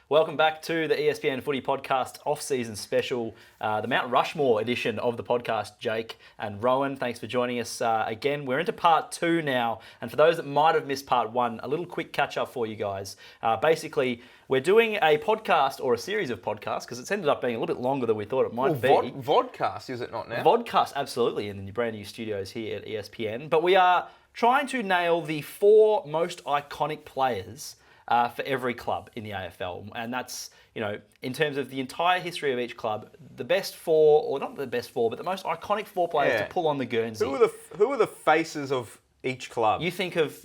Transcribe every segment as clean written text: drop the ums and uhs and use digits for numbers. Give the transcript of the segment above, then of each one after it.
Welcome back to the ESPN Footy Podcast off-season special, the Mount Rushmore edition of the podcast. Jake and Rohan, thanks for joining us again. We're into part 2 now, and for those that might have missed part 1, a little quick catch-up for you guys. Basically, we're doing a podcast, or a series of podcasts, because it's ended up being a little bit longer than we thought it might be. Vodcast, is it not now? Vodcast, absolutely, in the brand new studios here at ESPN. But we are trying to nail the 4 most iconic players for every club in the AFL. And that's, in terms of the entire history of each club, the best 4, or not the best 4, but the most iconic 4 players to pull on the Guernsey. Who are the faces of each club? You think of,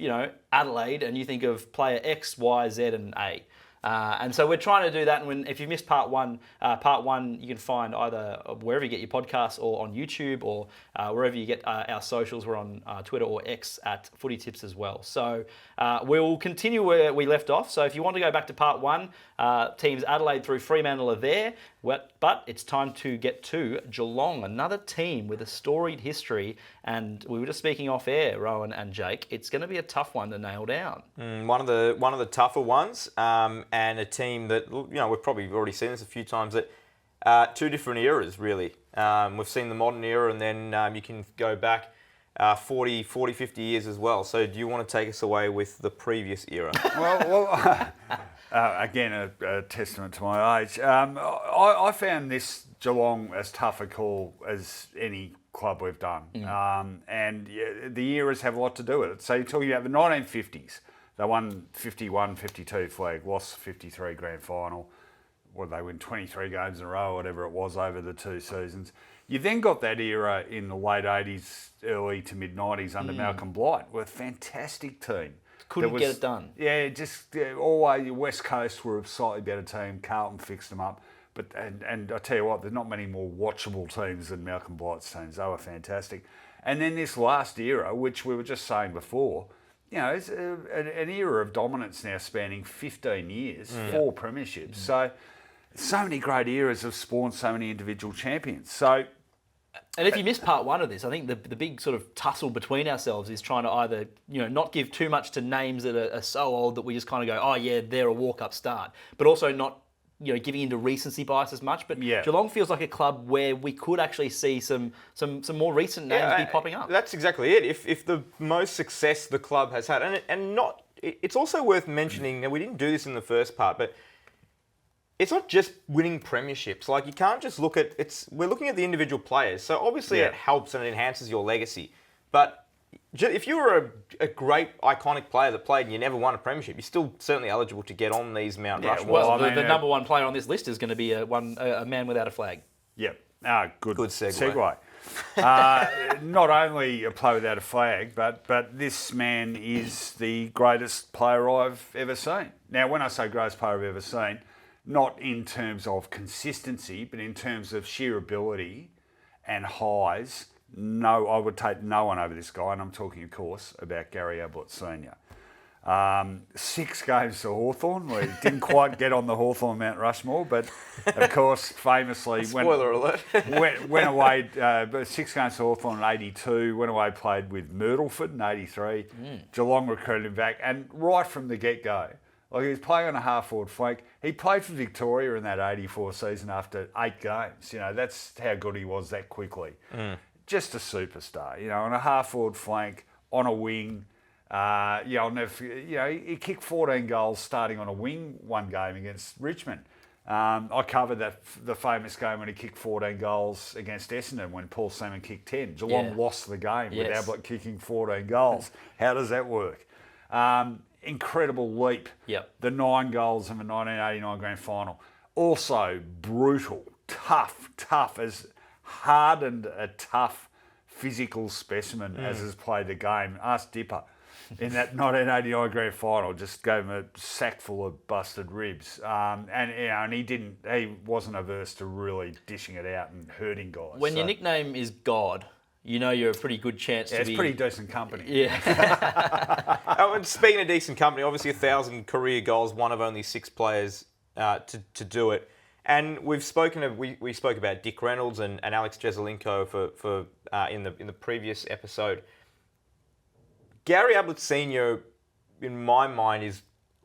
Adelaide, and you think of player X, Y, Z, and A. And so we're trying to do that. And if you missed part one you can find either wherever you get your podcasts or on YouTube or wherever you get our socials. We're on Twitter or X at Footy Tips as well. So we'll continue where we left off. So if you want to go back to part 1, teams Adelaide through Fremantle are there. But it's time to get to Geelong, another team with a storied history. And we were just speaking off air, Rohan and Jake. It's going to be a tough one to nail down. One of the tougher ones, and a team that we've probably already seen this a few times. That 2 different eras really. We've seen the modern era, and then you can go back 40, 50 years as well. So do you want to take us away with the previous era? Again, a testament to my age. I found this Geelong as tough a call as any club we've done. And the eras have a lot to do with it. So you're talking about the 1950s. They won 51, 52 flag, lost 53 grand final. They win 23 games in a row, whatever it was, over the 2 seasons. You then got that era in the late 80s, early to mid-90s under Malcolm Blight, with a fantastic team. Couldn't get it done. Yeah, just always West Coast were a slightly better team. Carlton fixed them up. And I tell you what, there's not many more watchable teams than Malcolm Blight's teams. They were fantastic. And then this last era, which we were just saying before, it's an era of dominance now spanning 15 years, 4 premierships. So many great eras have spawned so many individual champions. And if you missed part 1 of this, I think the big sort of tussle between ourselves is trying to either, not give too much to names that are so old that we just kind of go, oh yeah, they're a walk-up start. But also not, giving into recency bias as much. But Geelong feels like a club where we could actually see some more recent names be popping up. That's exactly it. If the most success the club has had, it's also worth mentioning, now we didn't do this in the first part, but it's not just winning premierships. Like, you can't just look at we're looking at the individual players. So obviously it helps and it enhances your legacy. But if you were a great iconic player that played and you never won a premiership, you're still certainly eligible to get on these Mount Rushmore. Well, the number 1 player on this list is going to be a man without a flag. Yep. Good segue. Not only a player without a flag, but this man is the greatest player I've ever seen. Now, when I say greatest player I've ever seen, not in terms of consistency, but in terms of sheer ability and highs. No, I would take no one over this guy, and I'm talking, of course, about Gary Ablett Sr. 6 games to Hawthorn. We didn't quite get on the Hawthorn Mount Rushmore, but of course, famously spoiler alert, went away. 6 games to Hawthorn in '82. Went away, played with Myrtleford in '83. Geelong recruited him back, and right from the get-go. Like, he was playing on a half-forward flank. He played for Victoria in that '84 season after 8 games. That's how good he was that quickly. Just a superstar. On a half-forward flank, on a wing. I'll never forget, he kicked 14 goals starting on a wing one game against Richmond. I covered the famous game when he kicked 14 goals against Essendon when Paul Salmon kicked 10. Geelong lost the game with Ablett kicking 14 goals. How does that work? Incredible leap. The 9 goals in the 1989 grand final. Also brutal, tough, as hardened a tough physical specimen as has played the game. Ask Dipper. In that 1989 grand final, just gave him a sack full of busted ribs, and he wasn't averse to really dishing it out and hurting guys. When your nickname is God, you're a pretty good chance to be... it's pretty decent company. Yeah. And speaking of decent company, obviously 1,000 career goals, one of only 6 players to do it. And we spoke about Dick Reynolds and Alex Jezelenko for in the previous episode. Gary Ablett Sr., in my mind, is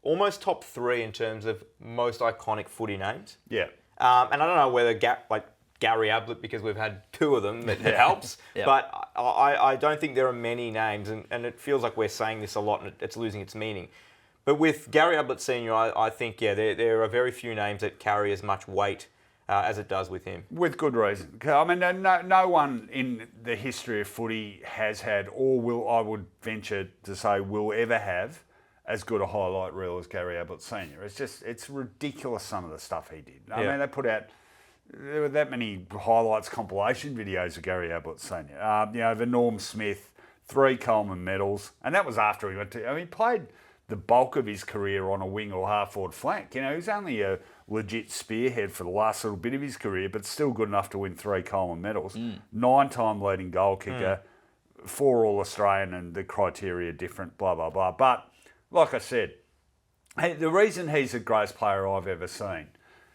almost top 3 in terms of most iconic footy names. Yeah. And I don't know whether Gary Ablett, because we've had 2 of them, it helps. Yeah. But I don't think there are many names, and it feels like we're saying this a lot and it's losing its meaning. But with Gary Ablett Senior, I think, there are very few names that carry as much weight as it does with him. With good reason. I mean, no one in the history of footy has had, or will, I would venture to say, will ever have as good a highlight reel as Gary Ablett Senior. It's ridiculous some of the stuff he did. I mean, there were that many highlights compilation videos of Gary Ablett Senior. The Norm Smith, 3 Coleman medals, and that was after he went to. I mean, he played the bulk of his career on a wing or half-forward flank. He was only a legit spearhead for the last little bit of his career, but still good enough to win 3 Coleman medals. 9-time leading goal kicker, 4 All-Australian, and the criteria different, blah, blah, blah. But, like I said, the reason he's the greatest player I've ever seen,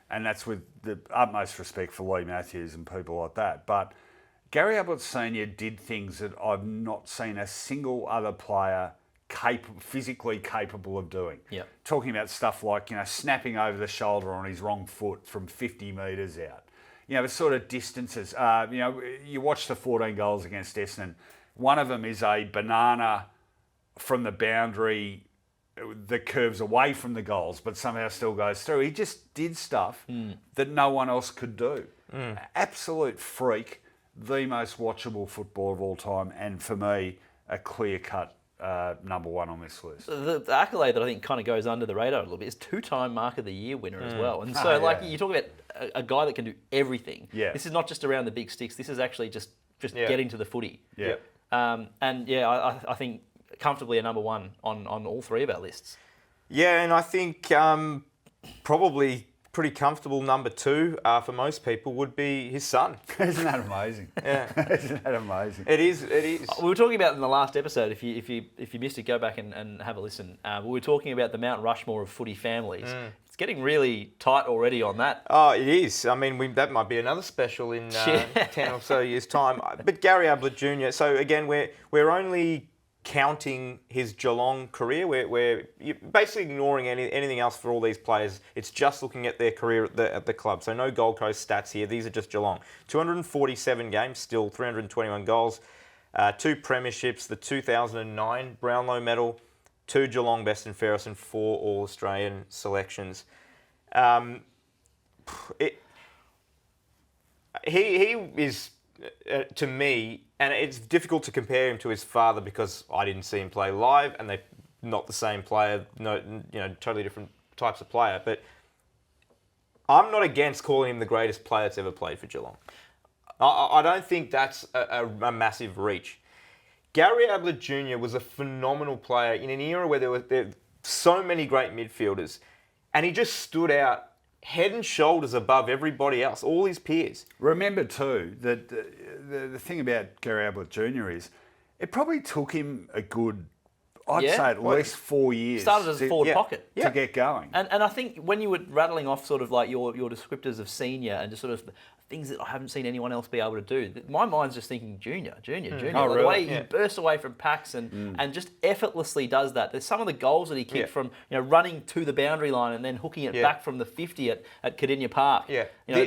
and that's with the utmost respect for Lee Matthews and people like that, but Gary Ablett Senior did things that I've not seen a single other player physically capable of doing. Yep. Talking about stuff like, snapping over the shoulder on his wrong foot from 50 metres out. The sort of distances. You watch the 14 goals against Essendon. One of them is a banana from the boundary that curves away from the goals, but somehow still goes through. He just did stuff that no one else could do. Absolute freak. The most watchable footballer of all time, and for me, a clear-cut number 1 on this list. The accolade that I think kind of goes under the radar a little bit is 2-time Mark of the Year winner as well. And so, you talk about a guy that can do everything. Yeah. This is not just around the big sticks. This is actually just getting to the footy. Yeah. I think comfortably a number 1 on all 3 of our lists. Yeah, and I think probably pretty comfortable number 2 for most people would be his son. Isn't that amazing? Yeah. Isn't that amazing? It is. We were talking about in the last episode, if you missed it, go back and have a listen. We were talking about the Mount Rushmore of footy families. It's getting really tight already on that. Oh, it is. I mean, that might be another special in 10 or so years' time. But Gary Ablett Jr., so again, we're only counting his Geelong career. We're basically ignoring anything else for all these players. It's just looking at their career at the club. So no Gold Coast stats here. These are just Geelong. 247 games, still 321 goals, 2 premierships, the 2009 Brownlow medal, 2 Geelong best and fairest, and 4 All-Australian selections. He is, to me, and it's difficult to compare him to his father because I didn't see him play live, and they're not the same player. No, totally different types of player. But I'm not against calling him the greatest player that's ever played for Geelong. I don't think that's a massive reach. Gary Ablett Jr. was a phenomenal player in an era where there were so many great midfielders, and he just stood out head and shoulders above everybody else, all his peers. Remember too that the thing about Gary Ablett Jr. is it probably took him a good, I'd say at least 4 years. Started as a forward pocket to get going. And I think when you were rattling off sort of like your descriptors of senior and just sort of things that I haven't seen anyone else be able to do, my mind's just thinking junior. Oh, Like really? the way he bursts away from packs and just effortlessly does that. There's some of the goals that he kicked from running to the boundary line and then hooking it back from the 50 at Cardinia Park. Yeah, and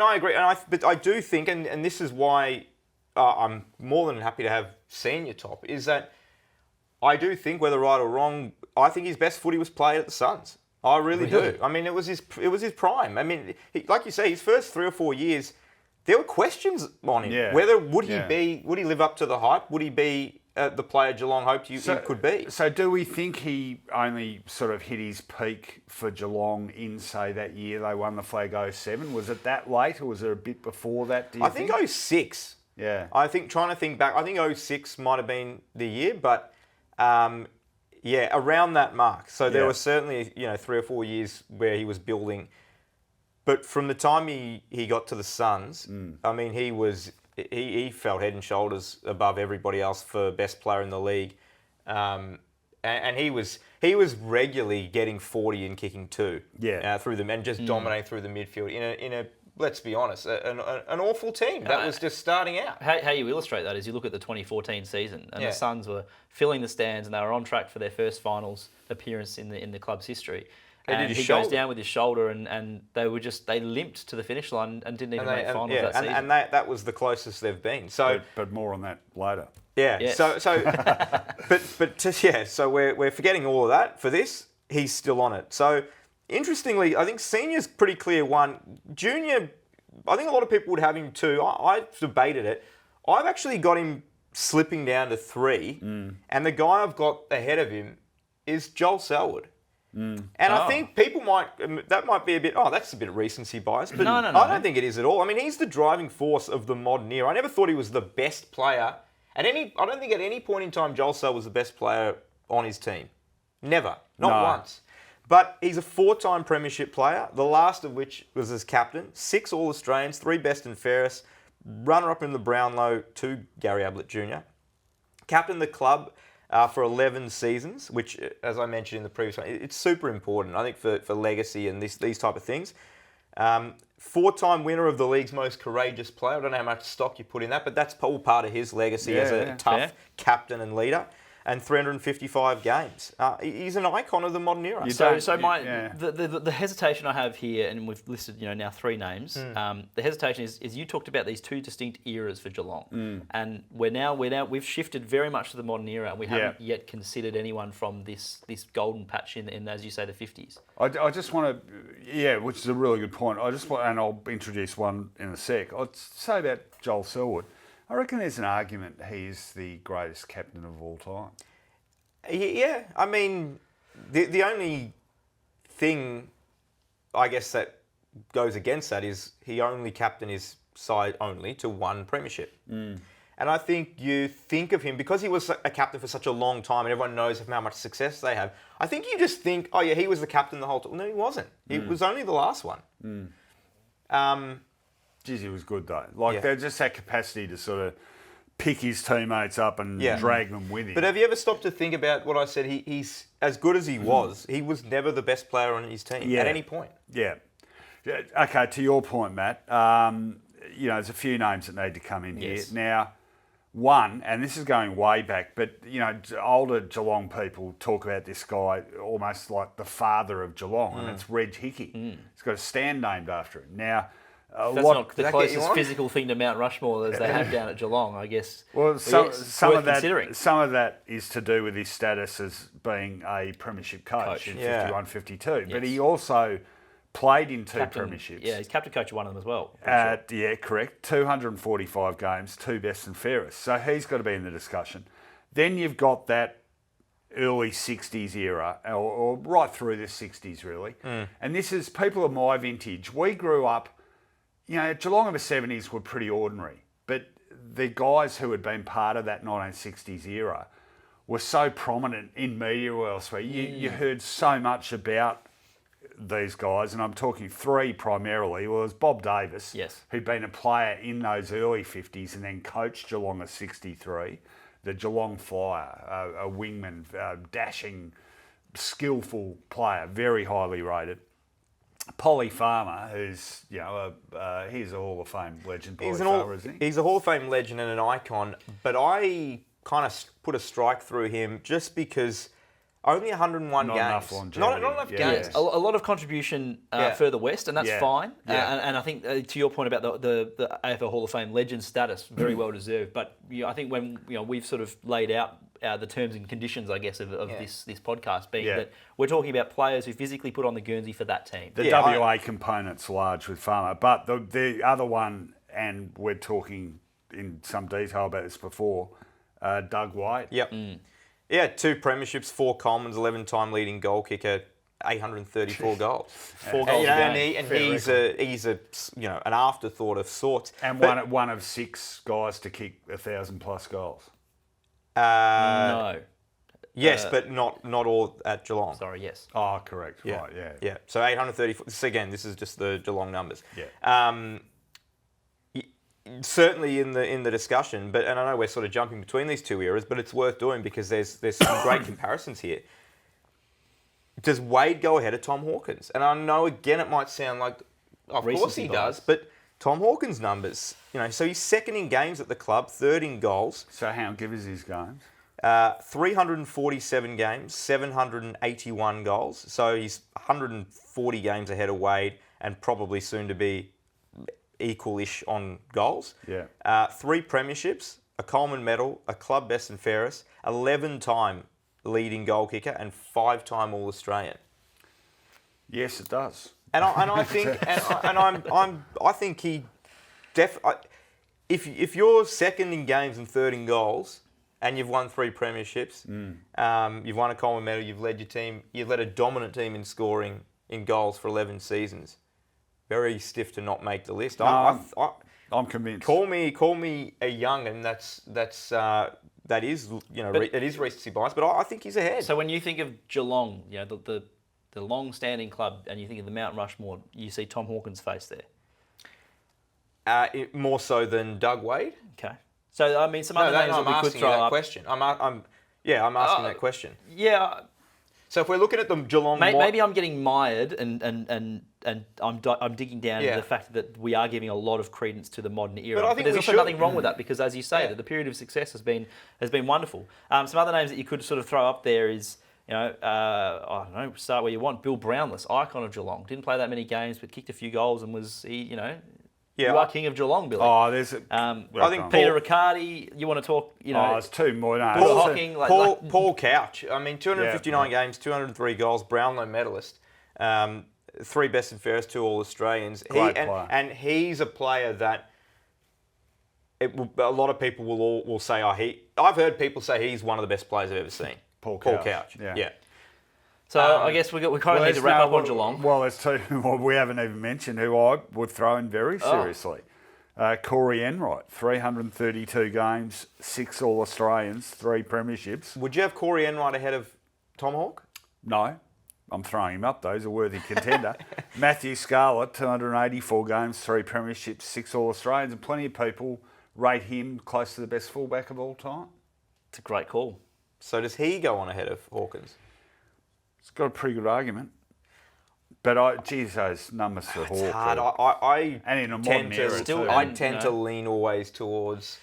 I agree. But I do think, and this is why I'm more than happy to have senior top, is that I do think, whether right or wrong, I think his best footy was played at the Suns. I really do. I mean, it was his prime. I mean, like you say, his first 3 or 4 years, there were questions on him. Yeah. Whether would he live up to the hype? Would he be the player Geelong hoped he could be? So do we think he only sort of hit his peak for Geelong in, say, that year they won the flag 07? Was it that late, or was it a bit before that, do you think? I think 06. Yeah. I think, trying to think back, I think 06 might have been the year, but around that mark. So there was certainly 3 or 4 years where he was building. But from the time he got to the Suns, I mean, he felt head and shoulders above everybody else for best player in the league, and he was regularly getting 40 and kicking 2 through them, and just dominating through the midfield in a let's be honest, an awful team that was just starting out. How you illustrate that is you look at the 2014 season, and the Suns were filling the stands, and they were on track for their first finals appearance in the club's history. And he goes down with his shoulder, and they limped to the finish line and didn't even make finals that season. And that was the closest they've been. So, but more on that later. Yeah. Yes. So we're forgetting all of that for this. He's still on it. So interestingly, I think senior's pretty clear one. Junior, I think a lot of people would have him 2. I've debated it. I've actually got him slipping down to 3, and the guy I've got ahead of him is Joel Selwood. And I think people might be a bit, that's a bit of recency bias, but no. I don't think it is at all. I mean, he's the driving force of the modern era. I never thought he was the best player I don't think at any point in time Joel Selwood was the best player on his team. Never. Not once. But he's a 4-time premiership player, the last of which was as captain, 6 All-Australians, 3 best and fairest, runner-up in the Brownlow, 2 Gary Ablett Jr. Captained the club for 11 seasons, which, as I mentioned in the previous one, it's super important, I think, for legacy and these type of things. 4-time winner of the league's most courageous player. I don't know how much stock you put in that, but that's all part of his legacy as a tough captain and leader. And 355 games. He's an icon of the modern era. The hesitation I have here, and we've listed now 3 names. The hesitation is you talked about these 2 distinct eras for Geelong, and we've shifted very much to the modern era, and we haven't yet considered anyone from this golden patch in as you say the 50s. I just want to, which is a really good point. And I'll introduce one in a sec. I'd say about Joel Selwood. I reckon there's an argument he's the greatest captain of all time. Yeah, I mean, the only thing, I guess, that goes against that is he only captained his side only to 1 premiership. And I think you think of him, because he was a captain for such a long time and everyone knows how much success they have, I think you just think, he was the captain the whole time. No, he wasn't. He was only the last one. Geez, he was good though. They just had capacity to sort of pick his teammates up and drag them with him. But have you ever stopped to think about what I said? He's as good as he was never the best player on his team at any point. Yeah. Okay, to your point, Matt, there's a few names that need to come in here. Now, one, and this is going way back, but, older Geelong people talk about this guy almost like the father of Geelong, and it's Reg Hickey. He's got a stand named after him. Now, that's not the closest physical thing to Mount Rushmore as they have down at Geelong, I guess. Well, some of that is to do with his status as being a premiership coach in 51-52. Yes. But he also played in 2 premierships. Yeah, he's captain coach of one of them as well. Yeah, correct. 245 games, 2 best and fairest. So he's got to be in the discussion. Then you've got that early 60s era, or right through the 60s, really. And this is people of my vintage. We grew up... Geelong of the 70s were pretty ordinary, but the guys who had been part of that 1960s era were so prominent in media or elsewhere. You heard so much about these guys, and I'm talking 3 primarily. Well, it was Bob Davis, who'd been a player in those early 50s and then coached Geelong at 63, the Geelong Flyer, a wingman, dashing, skillful player, very highly rated. Polly Farmer, who's he's a Hall of Fame legend. Farmer, isn't he? He's a Hall of Fame legend and an icon. But I kind of put a strike through him just because only 101 games. Not enough games. A lot of contribution further west, and that's fine. And I think to your point about the AFL Hall of Fame legend status, very well deserved. But I think when we've sort of laid out the terms and conditions, I guess, of this podcast being that we're talking about players who physically put on the Guernsey for that team. The WA component's large with Farmer, but the other one, and we're talking in some detail about this before, Doug White. Yep. Yeah, 2 premierships, 4 Colemans, 11-time leading goal kicker, 834 goals. 4 goals a game. And he's an afterthought of sorts. And one of 6 guys to kick 1,000+ goals. No. Yes, but not all at Geelong. Sorry, yes. Oh, correct. Yeah. Right, Yeah. So 834. So again, this is just the Geelong numbers. Yeah. Certainly in the discussion, and I know we're sort of jumping between these 2 eras, but it's worth doing because there's some great comparisons here. Does Wade go ahead of Tom Hawkins? And I know again it might sound like Of course recency he bias. does, but Tom Hawkins' numbers, so he's second in games at the club, third in goals. So how give us his games? 347 games, 781 goals. So he's 140 games ahead of Wade and probably soon to be equal-ish on goals. Yeah. 3 premierships, a Coleman medal, a club best and fairest, 11-time leading goal kicker and 5-time All-Australian. Yes, it does. And I think I think he if you're second in games and third in goals and you've won 3 premierships, you've won a Coleman medal, you've led your team, you've led a dominant team in scoring in goals for 11 seasons. Very stiff to not make the list. I'm convinced. Call me a young, and that is it is recency bias, but I think he's ahead. So when you think of Geelong, the long-standing club, and you think of the Mount Rushmore, you see Tom Hawkins' face there. More so than Doug Wade. Okay. So I mean, some other names that we could throw up. Question. I'm asking that question. Yeah. So if we're looking at the Geelong, maybe I'm getting mired, and I'm digging down into the fact that we are giving a lot of credence to the modern era. But I think there's we also should. nothing wrong with that, because, as you say, that the period of success has been wonderful. Some other names that you could sort of throw up there is, I don't know, start where you want. Bill Brownless, icon of Geelong, didn't play that many games, but kicked a few goals and was you are king of Geelong, Billy. Oh, there's I think Peter Riccardi, you want to talk, it's 2 more. No, Paul, Hocking, Paul Couch. I mean, 259 games, 203 goals, Brownlow medalist, 3 best and fairest, 2 All-Australians. And he's a player that a lot of people will say, I've heard people say he's one of the best players I've ever seen. Paul Couch. Yeah. So I guess we kind of need to wrap up on Geelong. Well, there's 2 we haven't even mentioned who I would throw in very seriously. Corey Enright, 332 games, 6 All-Australians, 3 premierships. Would you have Corey Enright ahead of Tom Hawke? No, I'm throwing him up though. He's a worthy contender. Matthew Scarlett, 284 games, 3 premierships, 6 All-Australians, and plenty of people rate him close to the best fullback of all time. It's a great call. So does he go on ahead of Hawkins? It's got a pretty good argument. But those numbers for Hawke. It's hard. I and in a modern era too. I tend to lean always towards,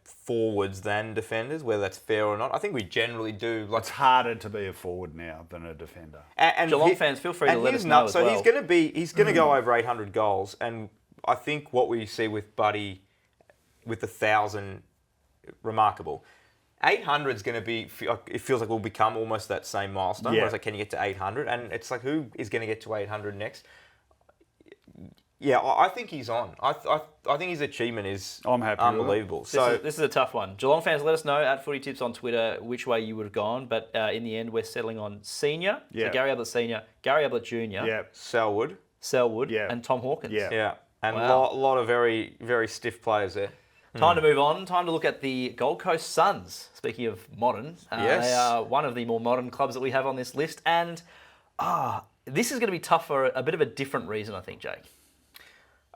forwards than defenders, whether that's fair or not. I think we generally do. It's harder to be a forward now than a defender. And Geelong fans, feel free to let us know as well. So he's going to go over 800 goals, and I think what we see with Buddy, with 1,000, remarkable. 800 is going to be, it feels like we'll become almost that same milestone. Yeah. Whereas can you get to 800? And it's like, who is going to get to 800 next? Yeah, I think he's on. I think his achievement is unbelievable. This is a tough one. Geelong fans, let us know at Footy Tips on Twitter which way you would have gone. But in the end, we're settling on senior. Yeah. So Gary Ablett Senior, Gary Ablett Junior, Selwood, and Tom Hawkins. Yeah. And a lot of very, very stiff players there. Time to move on. Time to look at the Gold Coast Suns. Speaking of modern, they are one of the more modern clubs that we have on this list. And this is going to be tough for a bit of a different reason, I think, Jake.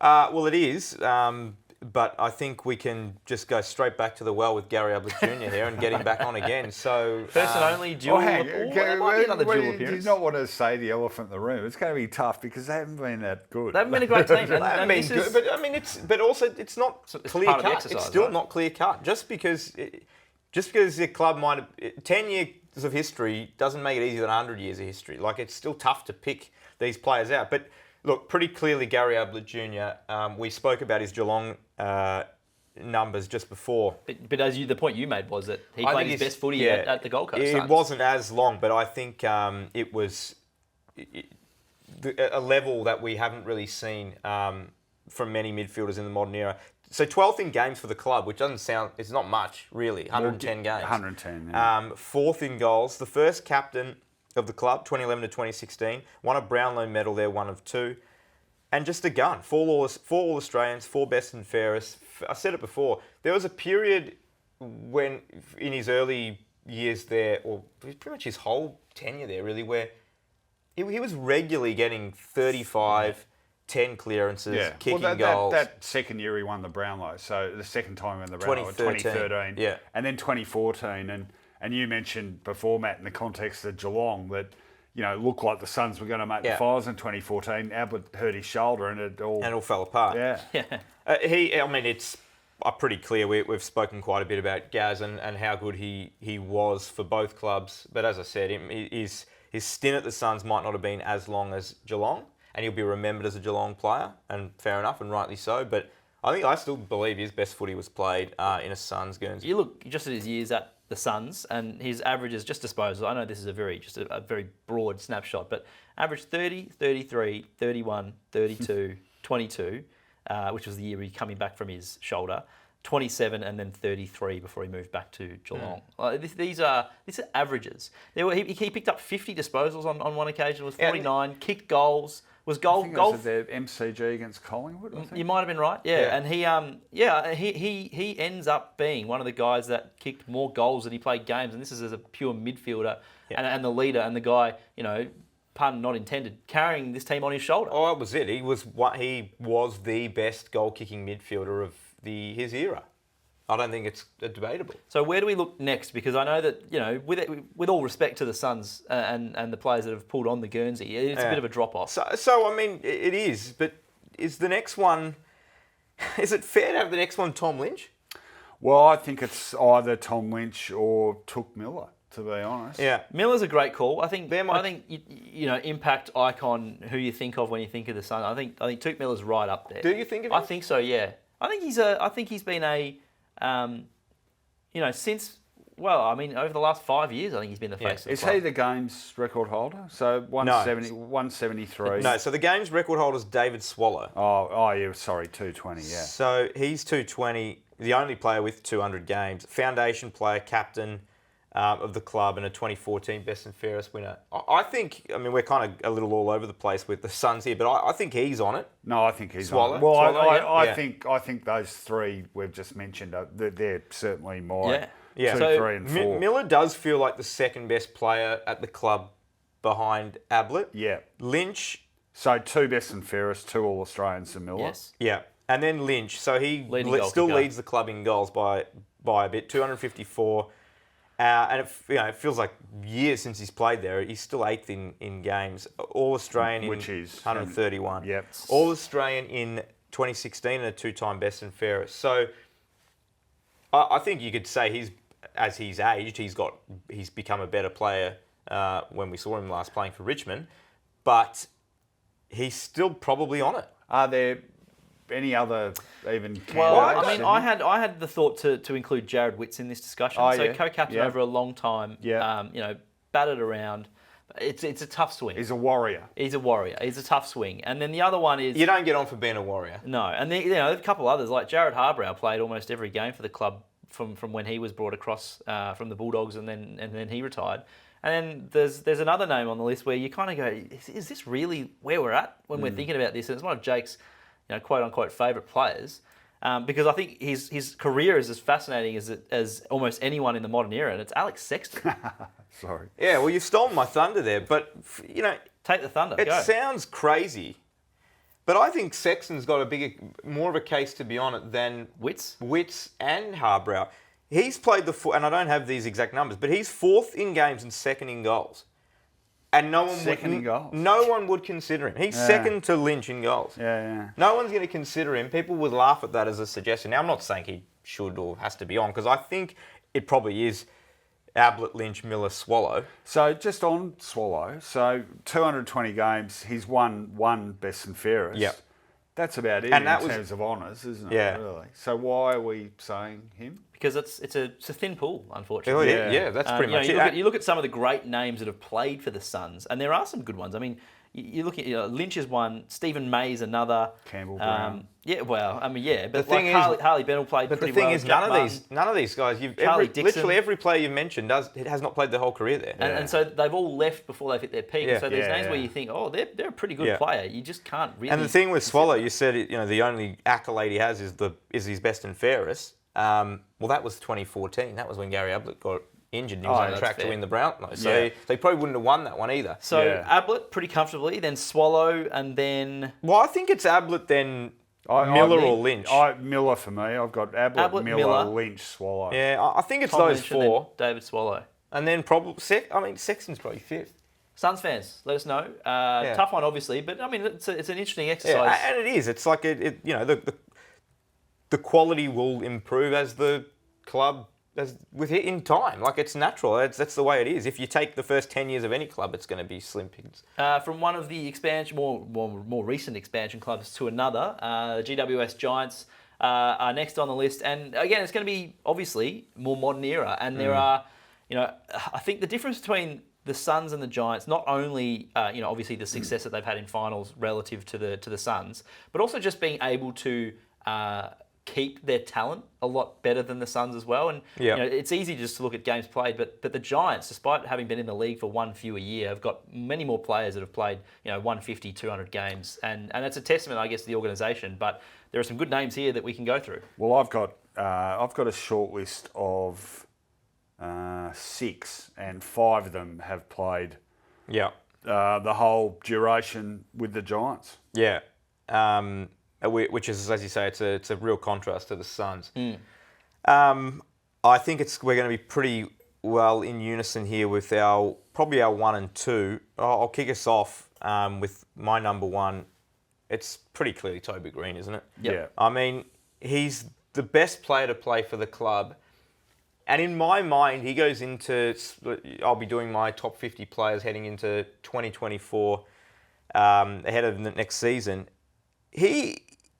Well, it is. But I think we can just go straight back to the well with Gary Ablett Jr. here and get him back on again. So first and only dual. There might be another dual appearance. Do you not want to say the elephant in the room? It's going to be tough because they haven't been that good. They haven't been a great team. They haven't been good, but I mean, it's not clear cut. It's still not clear cut. Just because the club might have 10 years of history doesn't make it easier than 100 years of history. Like, it's still tough to pick these players out. But look, pretty clearly, Gary Ablett Jr. We spoke about his Geelong numbers just before. But as the point you made was that he played his best footy at the Gold Coast. It wasn't as long, but I think it was a level that we haven't really seen from many midfielders in the modern era. So 12th in games for the club, which it's not much, really. 110 games. 110, yeah. 4th in goals. The first captain of the club, 2011 to 2016. Won a Brownlow medal there, 1 of 2. And just a gun. 4 All-Australians, 4 best and fairest. I said it before. There was a period when, in his early years there, or pretty much his whole tenure there, really, where he was regularly getting 35, 10 clearances, kicking goals. That second year he won the Brownlow. So the second time he won the Brownlow, 2013. And then 2014. And you mentioned before, Matt, in the context of Geelong, that looked like the Suns were going to make the finals in 2014. Ablett hurt his shoulder and it all fell apart. Yeah. It's pretty clear. We've spoken quite a bit about Gaz and how good he was for both clubs. But as I said, his stint at the Suns might not have been as long as Geelong, and he'll be remembered as a Geelong player, and fair enough, and rightly so. But I still believe his best footy was played in a Suns Guernsey. You look just at his years at the Suns, and his averages, just disposal. I know this is a very broad snapshot, but average 30, 33, 31, 32, 22, which was the year he coming back from his shoulder, 27, and then 33 before he moved back to Geelong. These are averages. He picked up 50 disposals on one occasion. Was 49, kicked goals. Was goal? I think it was at the MCG against Collingwood. I think. You might have been right. Yeah. And he ends up being one of the guys that kicked more goals than he played games, and this is as a pure midfielder and the leader and the guy, pun not intended, carrying this team on his shoulder. Oh, that was it. He was the best goal kicking midfielder of his era. I don't think it's debatable. So where do we look next? Because I know that, with all respect to the Suns and the players that have pulled on the Guernsey, it's a bit of a drop-off. So I mean, it is, but is the next one, is it fair to have the next one Tom Lynch? Well, I think it's either Tom Lynch or Took Miller, to be honest. Yeah. Miller's a great call. I think impact icon, who you think of when you think of the Suns. I think Took Miller's right up there. Do you think of him? I think so, yeah. I think he's been over the last 5 years, I think he's been the face of the club. Is he the games record holder? So 173. No, so the games record holder is David Swallow. Oh, yeah, sorry, 220, yeah. So he's 220, the only player with 200 games, foundation player, captain of the club, and a 2014 Best and Fairest winner. I think, we're kind of a little all over the place with the Suns here, but I think he's on it. No, I think he's Swallow. on it. Well, Swallow, I think those three we've just mentioned, they're certainly my 2, So 3 and 4. Miller does feel like the second best player at the club behind Ablett. Yeah. Lynch. So 2 Best and Fairest, 2 All-Australians and Miller. Yes. Yeah. And then Lynch. So he still leads the club in goals by a bit, 254. And it feels like years since he's played there. He's still 8th in games. All-Australian Which in is 131. Yep. All-Australian in 2016 and a 2-time Best and Fairest. So I think you could say as he's aged, he's become a better player when we saw him last playing for Richmond. But he's still probably on it. Are there any other even candidates? Well, I had the thought to include Jared Witts in this discussion. Co-captain over a long time. Yeah. Batted around. It's a tough swing. He's a warrior. He's a tough swing. And then the other one is... You don't get on for being a warrior. No. And there's a couple others, like Jared Harbrow played almost every game for the club from when he was brought across from the Bulldogs and then he retired. And then there's another name on the list where you kind of go, is this really where we're at when we're thinking about this? And it's one of Jake's quote-unquote favourite players, because I think his career is as fascinating as almost anyone in the modern era, and it's Alex Sexton. Sorry. Yeah, well, you've stolen my thunder there, but, Take the thunder, it go. sounds crazy, but I think Sexton's got more of a case to be on it than Witts and Harbrow. He's played and I don't have these exact numbers, but he's 4th in games and 2nd in goals. And no one would consider him. He's second to Lynch in goals. Yeah. No one's going to consider him. People would laugh at that as a suggestion. Now, I'm not saying he should or has to be on, because I think it probably is Ablett, Lynch, Miller, Swallow. So just on Swallow, 220 games, he's won 1 Best and Fairest. Yep. That's about it in terms of honours, isn't it? Yeah. Really. So why are we saying him? Because it's a thin pool, unfortunately. Yeah, that's pretty much it. You look at some of the great names that have played for the Suns, and there are some good ones. I mean, you look at Lynch is one, Stephen May's another. Campbell Brown. But the thing is, Harley Bennell played but pretty the thing well. is, none of these guys, literally every player you've mentioned has not played their whole career there. And so they've all left before they've hit their peak. Yeah. So there's names where you think, they're a pretty good player. You just can't really. And the thing with Swallow, you said the only accolade he has is his Best and Fairest. Well, that was 2014. That was when Gary Ablett got injured and he was on track to win the Brownlow. So they probably wouldn't have won that one either. So Ablett pretty comfortably, then Swallow, and then... Well, I think it's Ablett, then Miller or Lynch. Miller for me. I've got Ablett, Miller, Lynch, Swallow. Yeah, I think it's Tom those Lynch 4. and then David Swallow. And then probably... Sexton's probably 5th. Suns fans, let us know. Tough one, obviously, but I mean, it's an interesting exercise. Yeah, and it is. It's like the quality will improve as the club with it in time. Like, it's natural. That's the way it is. If you take the first 10 years of any club, it's going to be slim pickings. From one of the expansion, more recent expansion clubs to another, the GWS Giants are next on the list, and again, it's going to be obviously more modern era. And there are, I think the difference between the Suns and the Giants, not only obviously the success that they've had in finals relative to the Suns, but also just being able to keep their talent a lot better than the Suns as well. And it's easy just to look at games played, but the Giants, despite having been in the league for one fewer year, have got many more players that have played 150, 200 games, and that's a testament, I guess, to the organisation. But there are some good names here that we can go through. Well, I've got a short list of 6, and 5 of them have played the whole duration with the Giants. Yeah. Which is, as you say, it's a real contrast to the Suns. I think we're going to be pretty well in unison here with probably our 1 and 2. I'll kick us off with my number 1. It's pretty clearly Toby Green, isn't it? Yep. Yeah. I mean, he's the best player to play for the club. And in my mind, he goes into... I'll be doing my top 50 players heading into 2024 ahead of the next season.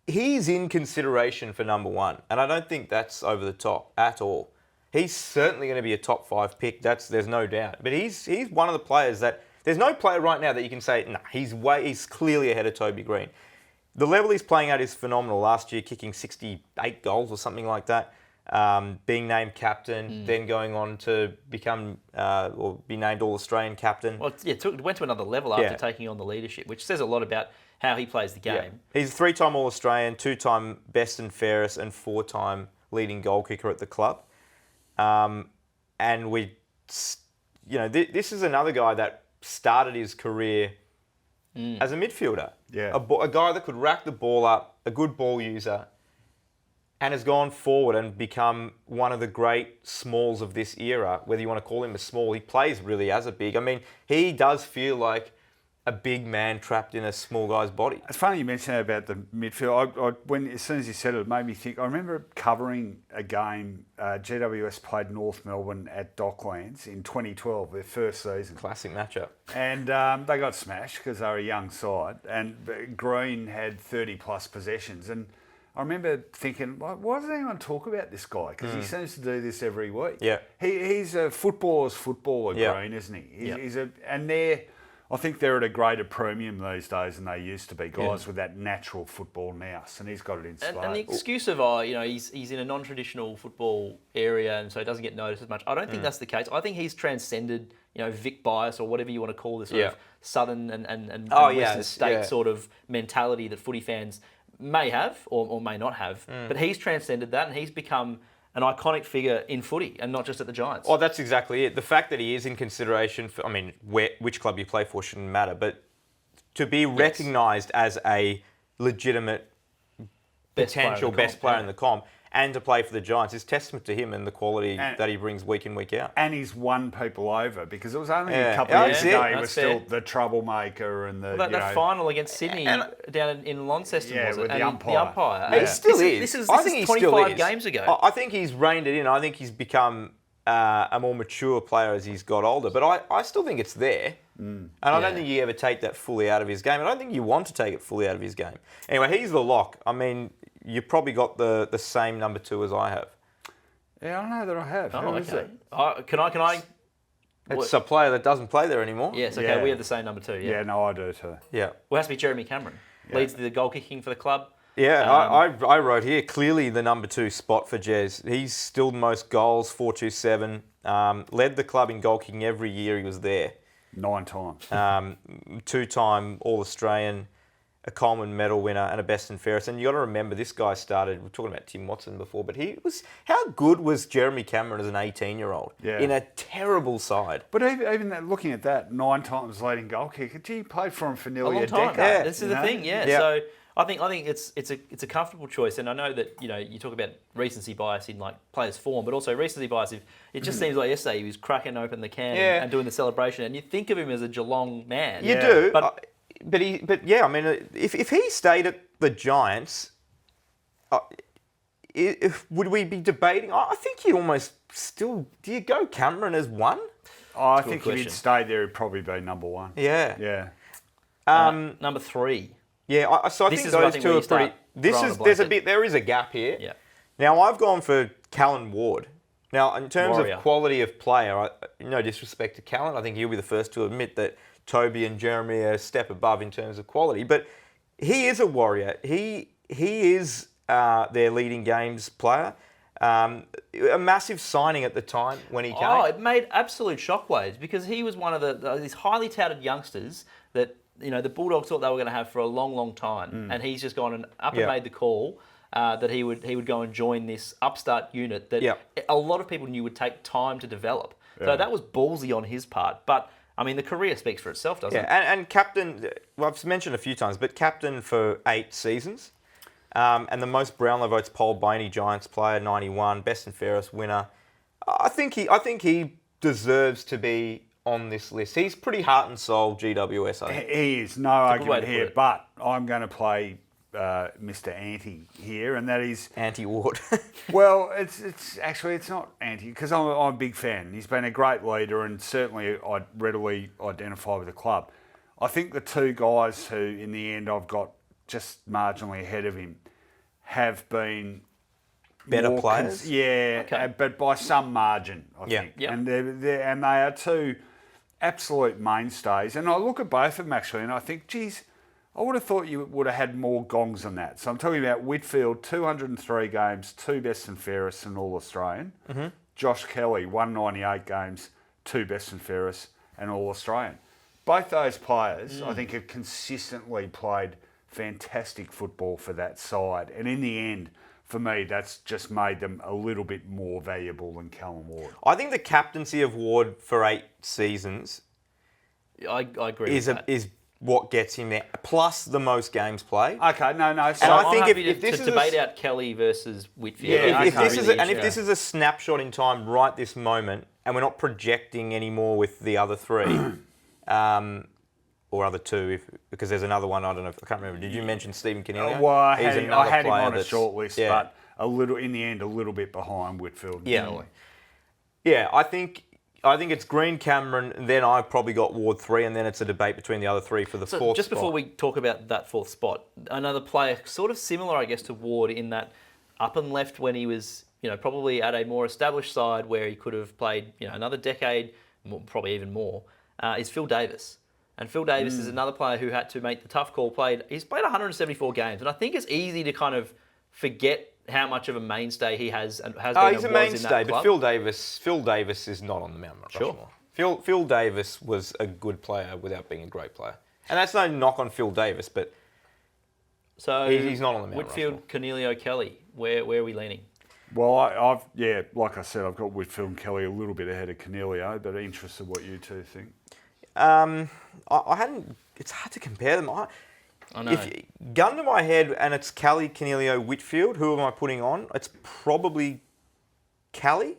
He's in consideration for number 1, and I don't think that's over the top at all. He's certainly going to be a top 5 pick. There's no doubt. But he's one of the players that there's no player right now that you can say, nah, he's clearly ahead of Toby Green. The level he's playing at is phenomenal. Last year, kicking 68 goals or something like that, being named captain, then going on to become or be named All-Australian captain. Well, it went to another level after taking on the leadership, which says a lot about how he plays the game. Yeah. He's a 3-time All-Australian, 2-time best and fairest, and 4-time leading goal kicker at the club. And this is another guy that started his career as a midfielder. Yeah. A guy that could rack the ball up, a good ball user, and has gone forward and become one of the great smalls of this era. Whether you want to call him a small, he plays really as a big. I mean, he does feel like a big man trapped in a small guy's body. It's funny you mentioned that about the midfield. As soon as you said it, it made me think. I remember covering a game. GWS played North Melbourne at Docklands in 2012, their first season. Classic matchup. And they got smashed because they were a young side. And Green had 30-plus possessions. And I remember thinking, why does anyone talk about this guy? Because he seems to do this every week. Yeah. He's a footballer's footballer, Green, isn't he? I think they're at a greater premium these days than they used to be. Guys with that natural football nous, and he's got it in spades. And the excuse of, he's in a non-traditional football area, and so he doesn't get noticed as much. I don't think that's the case. I think he's transcended, Vic bias or whatever you want to call this sort of southern and western state sort of mentality that footy fans may have or may not have. But he's transcended that, and he's become an iconic figure in footy, and not just at the Giants. Oh, that's exactly it. The fact that he is in consideration for, which club you play for shouldn't matter, but to be recognised as a legitimate potential best player in the comp and to play for the Giants is testament to him and the quality that he brings week in, week out. And he's won people over, because it was only a couple of years ago he was still the troublemaker and the... that final against Sydney down in Launceston, was it? With the umpire. The umpire. Yeah. He still is. This is I think he 25 still is. games ago. I think he's reined it in. I think he's become a more mature player as he's got older. But I still think it's there. And I don't think you ever take that fully out of his game. I don't think you want to take it fully out of his game. Anyway, he's the lock. I mean, you probably got the same number 2 as I have. Yeah, I don't know that I have. Oh, okay. Can I? It's a player that doesn't play there anymore. Yes, okay. We have the same number 2. Yeah, no, I do too. Yeah. Well, it has to be Jeremy Cameron. Leads the goal kicking for the club. Yeah, I wrote here, clearly the number 2 spot for Jez. He's still the most goals, 427. Led the club in goal kicking every year he was there. 9 times. 2-time All-Australian. a Coleman medal winner and a best and fairest. And you got to remember, this guy started, we were talking about Tim Watson before, but how good was Jeremy Cameron as an 18-year-old in a terrible side? But even that, looking at that, 9 times leading goal kicker, gee, he played for him for nearly a long time. decade. This is the thing, So I think it's a comfortable choice, and I know that you talk about recency bias in like players' form, but also recency bias. It just seems like yesterday he was cracking open the can and doing the celebration, and you think of him as a Geelong man. You do, but yeah, I mean, if he stayed at the Giants, would we be debating? I think he'd almost still. Do you go Cameron as one? I think if he'd stayed there, he'd probably be number 1. Yeah. Number 3. Yeah, so I think those two are pretty. There is a gap here. Yeah. Now I've gone for Callan Ward. Now in terms Warrior. of quality of player, no disrespect to Callan, I think he'll be the first to admit that Toby and Jeremy are a step above in terms of quality. But he is a warrior. He is their leading games player. A massive signing at the time when he came. Oh, it made absolute shockwaves because he was one of these highly touted youngsters that the Bulldogs thought they were going to have for a long, long time, and he's just gone and made the call that he would go and join this upstart unit that a lot of people knew would take time to develop. Yeah. So that was ballsy on his part, but. I mean, the career speaks for itself, doesn't it? And captain, well, I've mentioned a few times, but captain for 8 seasons. And the most Brownlow votes polled by any Giants player, 91, best and fairest winner. I think he deserves to be on this list. He's pretty heart and soul GWS, I think. He is, no argument here, but I'm going to play Mr. Anti here, and that is... Anti-Ward. Well, it's not Anti, because I'm a big fan. He's been a great leader, and certainly I'd readily identify with the club. I think the 2 guys who, in the end, I've got just marginally ahead of him have been... Better players? But by some margin, I think. Yep. And they are 2 absolute mainstays. And I look at both of them, actually, and I think, geez... I would have thought you would have had more gongs than that. So I'm talking about Whitfield, 203 games, 2 best and fairest and All-Australian. Mm-hmm. Josh Kelly, 198 games, 2 best and fairest and All-Australian. Both those players, I think, have consistently played fantastic football for that side. And in the end, for me, that's just made them a little bit more valuable than Callan Ward. I think the captaincy of Ward for 8 seasons I agree with that. is what gets him there, plus the most games played. Okay, no. So I think if this is debate out Kelly versus Whitfield. If this is a snapshot in time right this moment, and we're not projecting anymore with the other 3, or other 2, because there's another one, I don't know, I can't remember. Did you mention Stephen Coniglio? Well, I had him on a short list, but a little bit behind Whitfield. Yeah, I think it's Green, Cameron, then I've probably got Ward 3, and then it's a debate between the other 3 for the 4th spot. Just before we talk about that 4th spot, another player sort of similar, I guess, to Ward in that up and left when he was, probably at a more established side where he could have played, another decade, probably even more, is Phil Davis. And Phil Davis is another player who had to make the tough call. He's played 174 games, and I think it's easy to kind of forget how much of a mainstay he has been. He's a mainstay, but Phil Davis is not on the Mount Rushmore. Sure. Phil Davis was a good player without being a great player, and that's no knock on Phil Davis, but he's not on the Mount Whitfield, Rushmore. Coniglio, Kelly. Where are we leaning? Well, like I said, I've got Whitfield and Kelly a little bit ahead of Coniglio, but interested what you 2 think. I hadn't. It's hard to compare them. I know. If gun to my head and it's Kelly, Coniglio, Whitfield, who am I putting on? It's probably Kelly.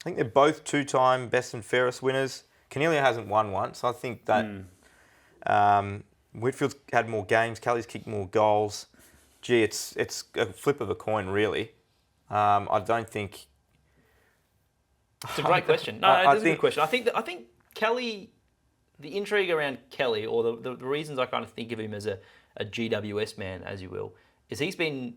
I think they're both 2-time best and fairest winners. Coniglio hasn't won one, so I think that Whitfield's had more games. Kelly's kicked more goals. Gee, it's a flip of a coin, really. I don't think. It's a great question. No, it's a good question. I think Kelly. The intrigue around Kelly, or the reasons I kind of think of him as a GWS man, as you will, is he's been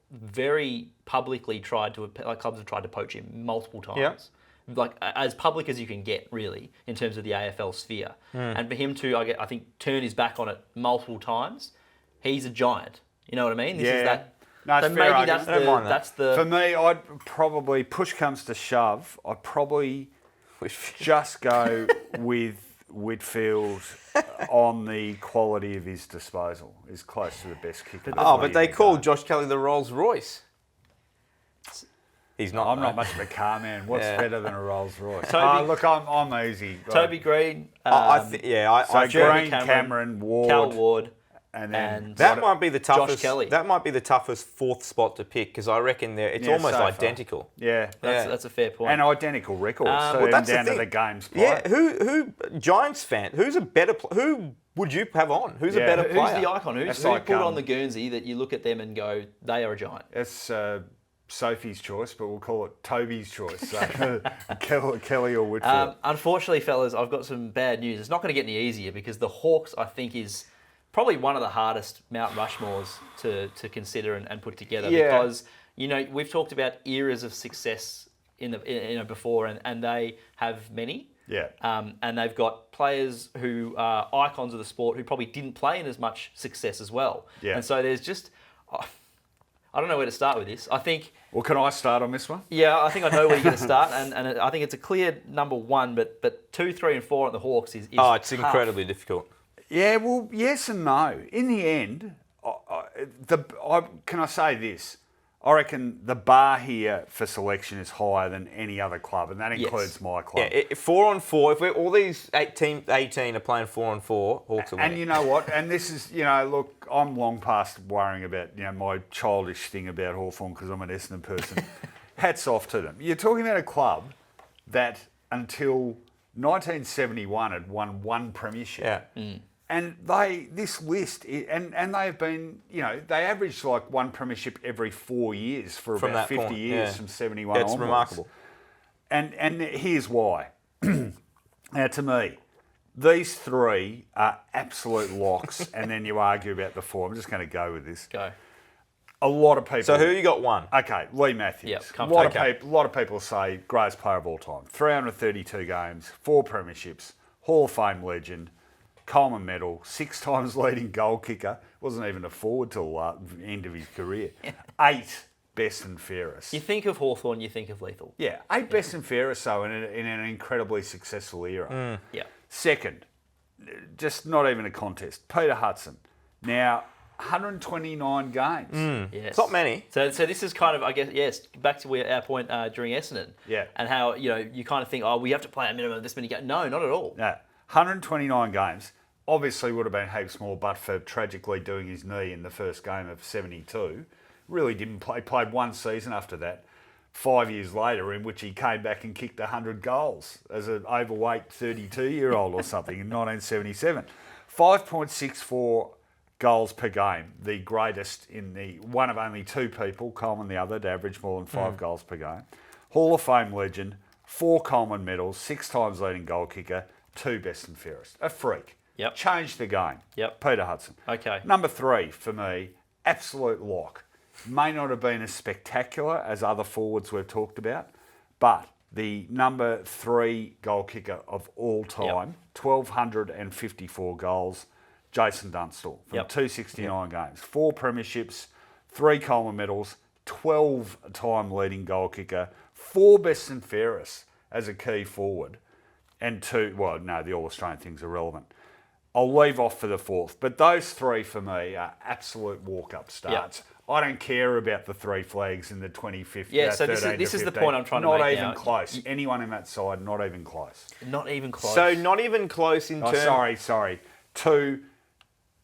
very publicly clubs have tried to poach him multiple times. Yeah. As public as you can get, really, in terms of the AFL sphere. And for him to, I think, turn his back on it multiple times, he's a giant. You know what I mean? This is that. No, it's so fair maybe argument. that's the. For me, I'd probably, push comes to shove, I'd probably just go with Whitfield, on the quality of his disposal, is close to the best kicker. But they called Josh Kelly the Rolls Royce. He's not. I'm not much of a car man. What's better than a Rolls Royce? Look, I'm easy. Toby Green. Green, Cameron, Ward, Cal Ward. And that might be the toughest. Josh Kelly. That might be the toughest fourth spot to pick because I reckon it's almost so identical. Yeah, that's a fair point. And identical records. That's down the to thing. the games played. Yeah, who Giants fan? Who's a better? Who would you have on? Who's a better player? Who's the icon? Who's put on the Guernsey that you look at them and go, they are a giant? It's Sophie's choice, but we'll call it Toby's choice. So Kelly or Whitfield. Unfortunately, fellas, I've got some bad news. It's not going to get any easier because the Hawks, I think, is probably one of the hardest Mount Rushmores to consider and put together because, we've talked about eras of success before and they have many. Yeah. And they've got players who are icons of the sport who probably didn't play in as much success as well. Yeah. And so there's just... I don't know where to start with this. I think... Well, can I start on this one? Yeah, I think I know where you're going to start, and I think it's a clear number one, but 2, 3 and 4 at the Hawks is it's tough. incredibly difficult. Yeah, well, yes and no. In the end, can I say this? I reckon the bar here for selection is higher than any other club, and that includes my club. Yeah, 4 on 4. If all these 18 are playing 4 on 4, Hawks are winning. And you know what? And this is, look, I'm long past worrying about, my childish thing about Hawthorn because I'm an Essendon person. Hats off to them. You're talking about a club that until 1971 had won one premiership. Yeah. And this list, and they've been, they averaged like one premiership every 4 years for about 50 years from 71 onwards. It's remarkable. And here's why. Now, to me, these three are absolute locks, and then you argue about the four. I'm just going to go with this. Go. A lot of people... So who you got one? Okay, Lee Matthews. Yep, a lot of people say greatest player of all time. 332 games, 4 premierships, Hall of Fame legend, Coleman medal, 6 times leading goal kicker. Wasn't even a forward till the end of his career. 8 best and fairest. You think of Hawthorn, you think of Lethal. Yeah, 8 best and fairest, though, in an incredibly successful era. Yeah. Second, just not even a contest, Peter Hudson. Now, 129 games. Yes. It's not many. So this is kind of, I guess, back to our point during Essendon. Yeah. And how, you kind of think, we have to play a minimum of this many games. No, not at all. No. 129 games. Obviously would have been heaps more, but for tragically doing his knee in the first game of 72. Really didn't play. Played one season after that. 5 years later, in which he came back and kicked 100 goals as an overweight 32-year-old or something in 1977. 5.64 goals per game, the greatest in the one of only 2 people, Coleman the other, to average more than 5 goals per game. Hall of Fame legend, 4 Coleman medals, 6 times leading goal kicker, 2 best and fairest. A freak. Yep. Changed the game. Yep. Peter Hudson. Okay. Number 3 for me, absolute lock. May not have been as spectacular as other forwards we've talked about, but the number 3 goal kicker of all time, 1,254 goals, Jason Dunstall from 269 games. 4 premierships, 3 Coleman medals, 12-time leading goal kicker, 4 best and fairest as a key forward, and 2, the All-Australian thing's irrelevant. I'll leave off for the 4th, but those 3 for me are absolute walk-up starts. Yep. I don't care about the 3 flags in the 2015. Yeah, so this is the point I'm trying to make. Not even close. Anyone in that side, not even close. Not even close. So not even close in terms... Sorry. 2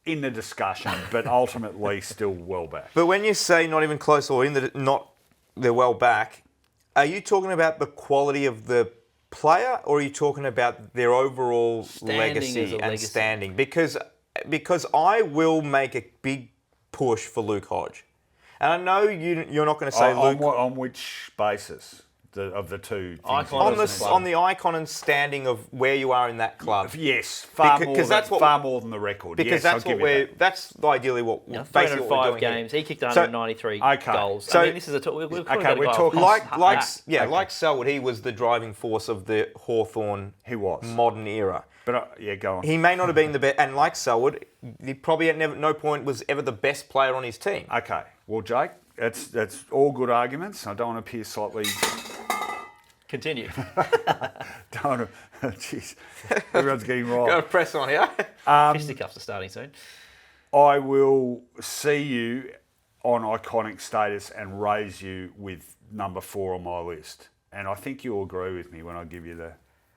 in the discussion, but ultimately still well back. But when you say not even close or they're well back, are you talking about the quality of the player, or are you talking about their overall legacy and standing? Because I will make a big push for Luke Hodge. And I know you're not going to say Luke... On which basis of the 2 things? On the icon and standing of where you are in that club. Yes, far more than the record. Because yes, that's ideally what... basically 305 games. He kicked 193 goals. So, I mean, this is we're talking... Like Selwood, he was the driving force of the Hawthorn modern era. But go on. He may not have been the best, and like Selwood, he probably at no point was ever the best player on his team. Okay, well, Jake, that's all good arguments. I don't want to appear slightly Continue. Don't. Jeez, everyone's getting Got right. to press on here. Fisticuffs are starting soon. I will see you on iconic status and raise you with number 4 on my list. And I think you'll agree with me when I give you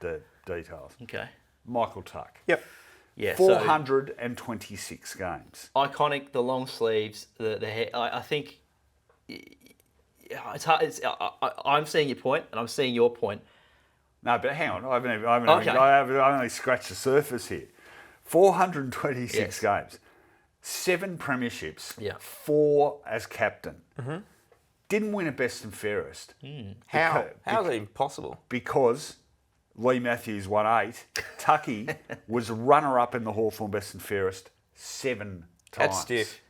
the details. Okay. Michael Tuck. Yep. Yeah. 426 games. So iconic, the long sleeves, the hair. I think it's hard. I'm seeing your point, and I'm seeing your point. No, but hang on. Okay. I only scratched the surface here. 426 games. 7 premierships. Yeah. 4 as captain. Didn't win a best and fairest. How? How is that impossible? Because Lee Matthews won 8. Tucky was runner-up in the Hawthorn best and fairest 7 times. That's stiff.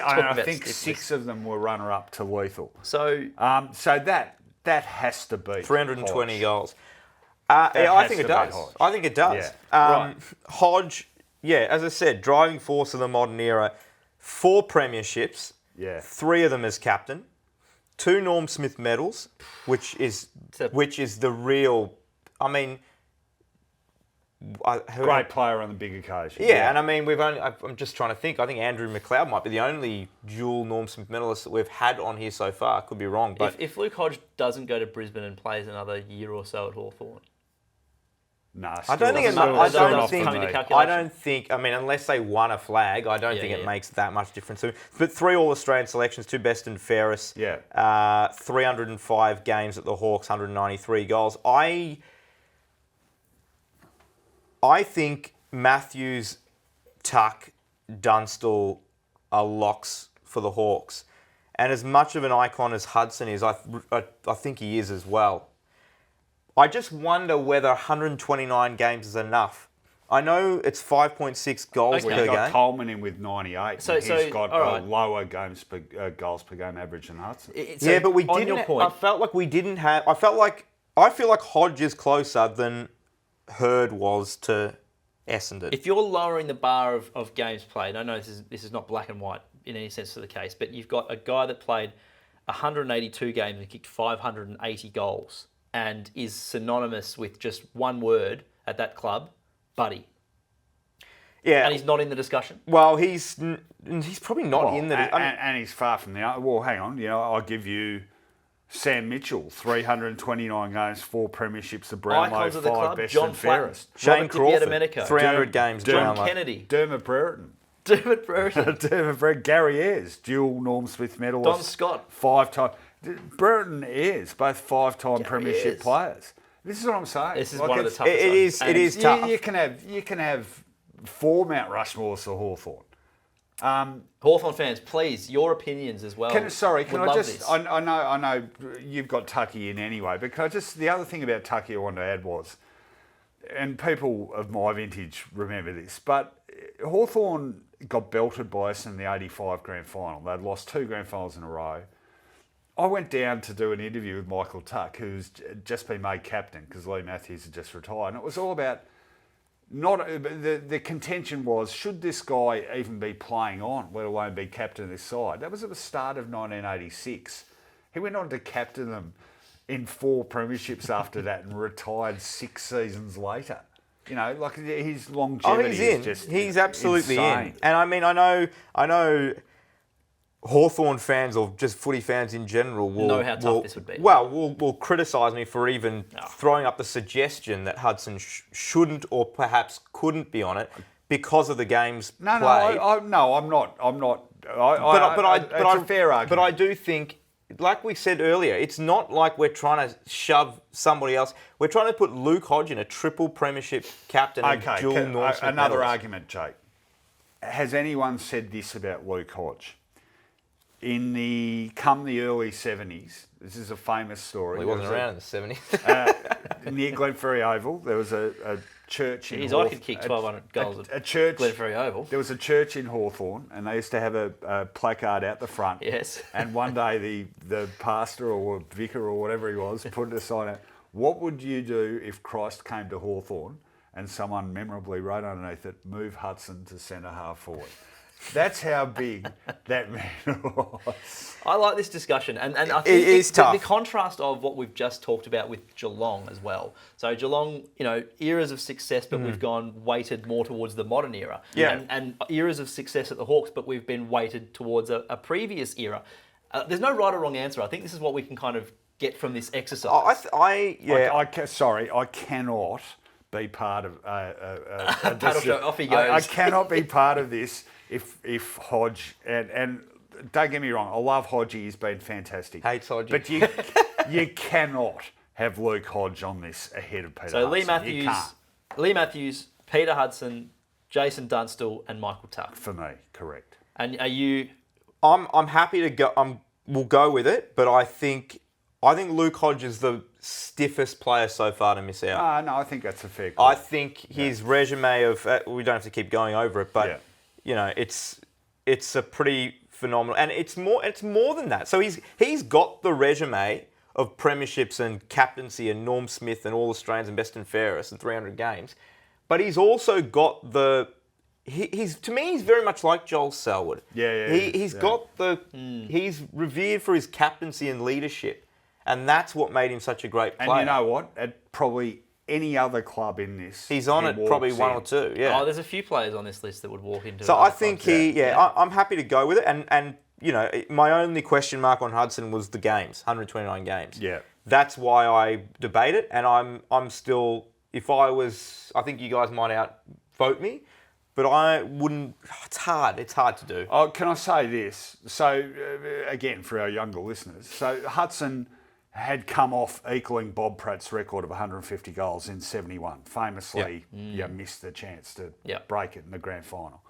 I think 6 of them were runner-up to lethal. So So that has to be 320 Hodge. goals. Yeah, I has think it to be does. Hodge. I think it does. Yeah. Right. Hodge, yeah, as I said, driving force of the modern era. 4 premierships. Yeah. 3 of them as captain. 2 Norm Smith medals, which is the real. I mean, Great player on the big occasion. Yeah, and I mean, I'm just trying to think. I think Andrew McLeod might be the only dual Norm Smith medalist that we've had on here so far. I could be wrong, but if Luke Hodge doesn't go to Brisbane and plays another year or so at Hawthorn, I don't think. I mean, unless they won a flag, I don't think it makes that much difference. But 3 All-Australian selections, 2 best and fairest. Yeah. 305 games at the Hawks, 193 goals. I think Matthews, Tuck, Dunstall are locks for the Hawks. And as much of an icon as Hudson is, I think he is as well. I just wonder whether 129 games is enough. I know it's 5.6 goals per You've got game. Coleman in with 98. So- And so, he's got all a right. lower goals per game average than Hudson. Yeah, but we on didn't. your point, I felt like we didn't have. I feel like Hodge is closer than Hurd was to Essendon. if you're lowering the bar of games played, I know this is not black and white in any sense of the case, but you've got a guy that played 182 games and kicked 580 goals and is synonymous with just one word at that club, buddy. Yeah, And he's not in the discussion. well, he's probably not in the. And he's far from the. Well, hang on. I'll give you Sam Mitchell, 329 games, 4 premierships, the Brownlow, Icons of the 5 club, best John and Flatton, fairest. Shane Robert Crawford, Domenico, 300 games. John Brownlow. Kennedy, Dermot Brereton. Dermot Brereton, Dermot Brereton. Gary Ayres, dual Norm Smith medalist. Don Scott. 5-time. Brereton Ayres, both 5-time premiership Ayres. players. This is what I'm saying. This is Like, one of the it's- toughest. It is tough. You can have 4 Mount Rushmores for Hawthorn. Hawthorn fans, please, your opinions as well. Can Would I love just? this. I know you've got Tucky in anyway, but can I just? The other thing about Tucky I wanted to add was, and people of my vintage remember this, but Hawthorn got belted by us in the '85 grand final. They'd lost 2 grand finals in a row. I went down to do an interview with Michael Tuck, who's just been made captain because Lee Matthews had just retired, and it was all about. The contention was, should this guy even be playing on, let alone be captain of this side? That was at the start of 1986. He went on to captain them in 4 premierships after that and retired 6 seasons later. Like his longevity he's is in. just He's absolutely insane. in. And I mean, I know Hawthorn fans or just footy fans in general will Know how tough this would be. Well, will criticise me for even throwing up the suggestion that Hudson shouldn't or perhaps couldn't be on it because of the games played. I'm not. It's a fair argument. But I do think, like we said earlier, it's not like we're trying to shove somebody else. We're trying to put Luke Hodge in a triple premiership captain and dual Norm Smith another medalist. argument, Jake. Has anyone said this about Luke Hodge? In the early 70s, this is a famous story. Well, he wasn't around in the 70s. Near Glenferrie Oval, there was a church in Jeez, Hawthorn. I could kick 1,200 goals a at church, Glenferrie Oval. There was a church in Hawthorn, and they used to have a placard out the front. Yes. And one day the pastor or vicar or whatever he was put a sign out, what would you do if Christ came to Hawthorn? And someone memorably wrote underneath it, move Hudson to centre half forward. That's how big that man was. I like this discussion, and I think It is tough. The contrast of what we've just talked about with Geelong as well. So Geelong, eras of success, but we've gone weighted more towards the modern era. Yeah. And eras of success at the Hawks, but we've been weighted towards a previous era. There's no right or wrong answer. I think this is what we can kind of get from this exercise. I cannot be part of Paddle show, off he goes. I cannot be part of this if Hodge and don't get me wrong, I love Hodgie. He's been fantastic. Hates Hodgie. But you cannot have Luke Hodge on this ahead of Peter So Hudson. Lee Matthews, Peter Hudson, Jason Dunstall, and Michael Tuck. For me, correct. And are you? I'm happy to go. We'll go with it, but I think Luke Hodge is the stiffest player so far to miss out. No, I think that's a fair call. I think his resume of we don't have to keep going over it, but it's a pretty phenomenal, and it's more than that. So he's got the resume of premierships and captaincy and Norm Smith and all Australians and best and fairest and 300 games, but he's also got the. He's to me, he's very much like Joel Selwood. He's got the. He's revered for his captaincy and leadership, and that's what made him such a great player. And you know what? At probably any other club in this, he's on it probably one or two. Yeah. Oh, there's a few players on this list that would walk into. So I think I'm happy to go with it, and my only question mark on Hudson was the games, 129 games. Yeah. That's why I debate it, and I'm still. If I was, I think you guys might outvote me. But I wouldn't. It's hard. It's hard to do. Oh, can I say this? So again, for our younger listeners, so Hudson had come off equaling Bob Pratt's record of 150 goals in 71. Famously, missed the chance to break it in the grand final.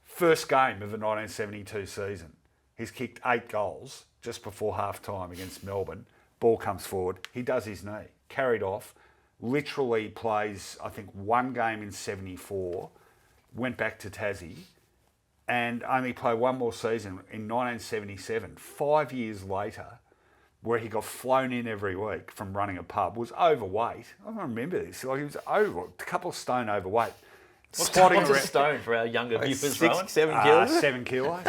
First game of the 1972 season, he's kicked 8 goals just before half-time against Melbourne. Ball comes forward. He does his knee. Carried off. Literally plays, I think, one game in 74. Went back to Tassie and only played one more season in 1977, 5 years later, where he got flown in every week from running a pub, was overweight. I don't remember this. Like he was a couple of stone overweight. What's a stone for our younger viewers, Rohan? 7 kilos? 7 kilos.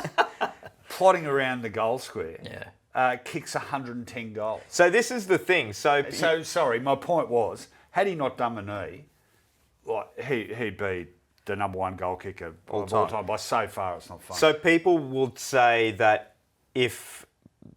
Plotting around the goal square. Yeah. Kicks 110 goals. So this is the thing. So sorry, my point was, had he not done the knee, like he'd be the number one goal kicker of all time. By so far, it's not fun. So people would say that if,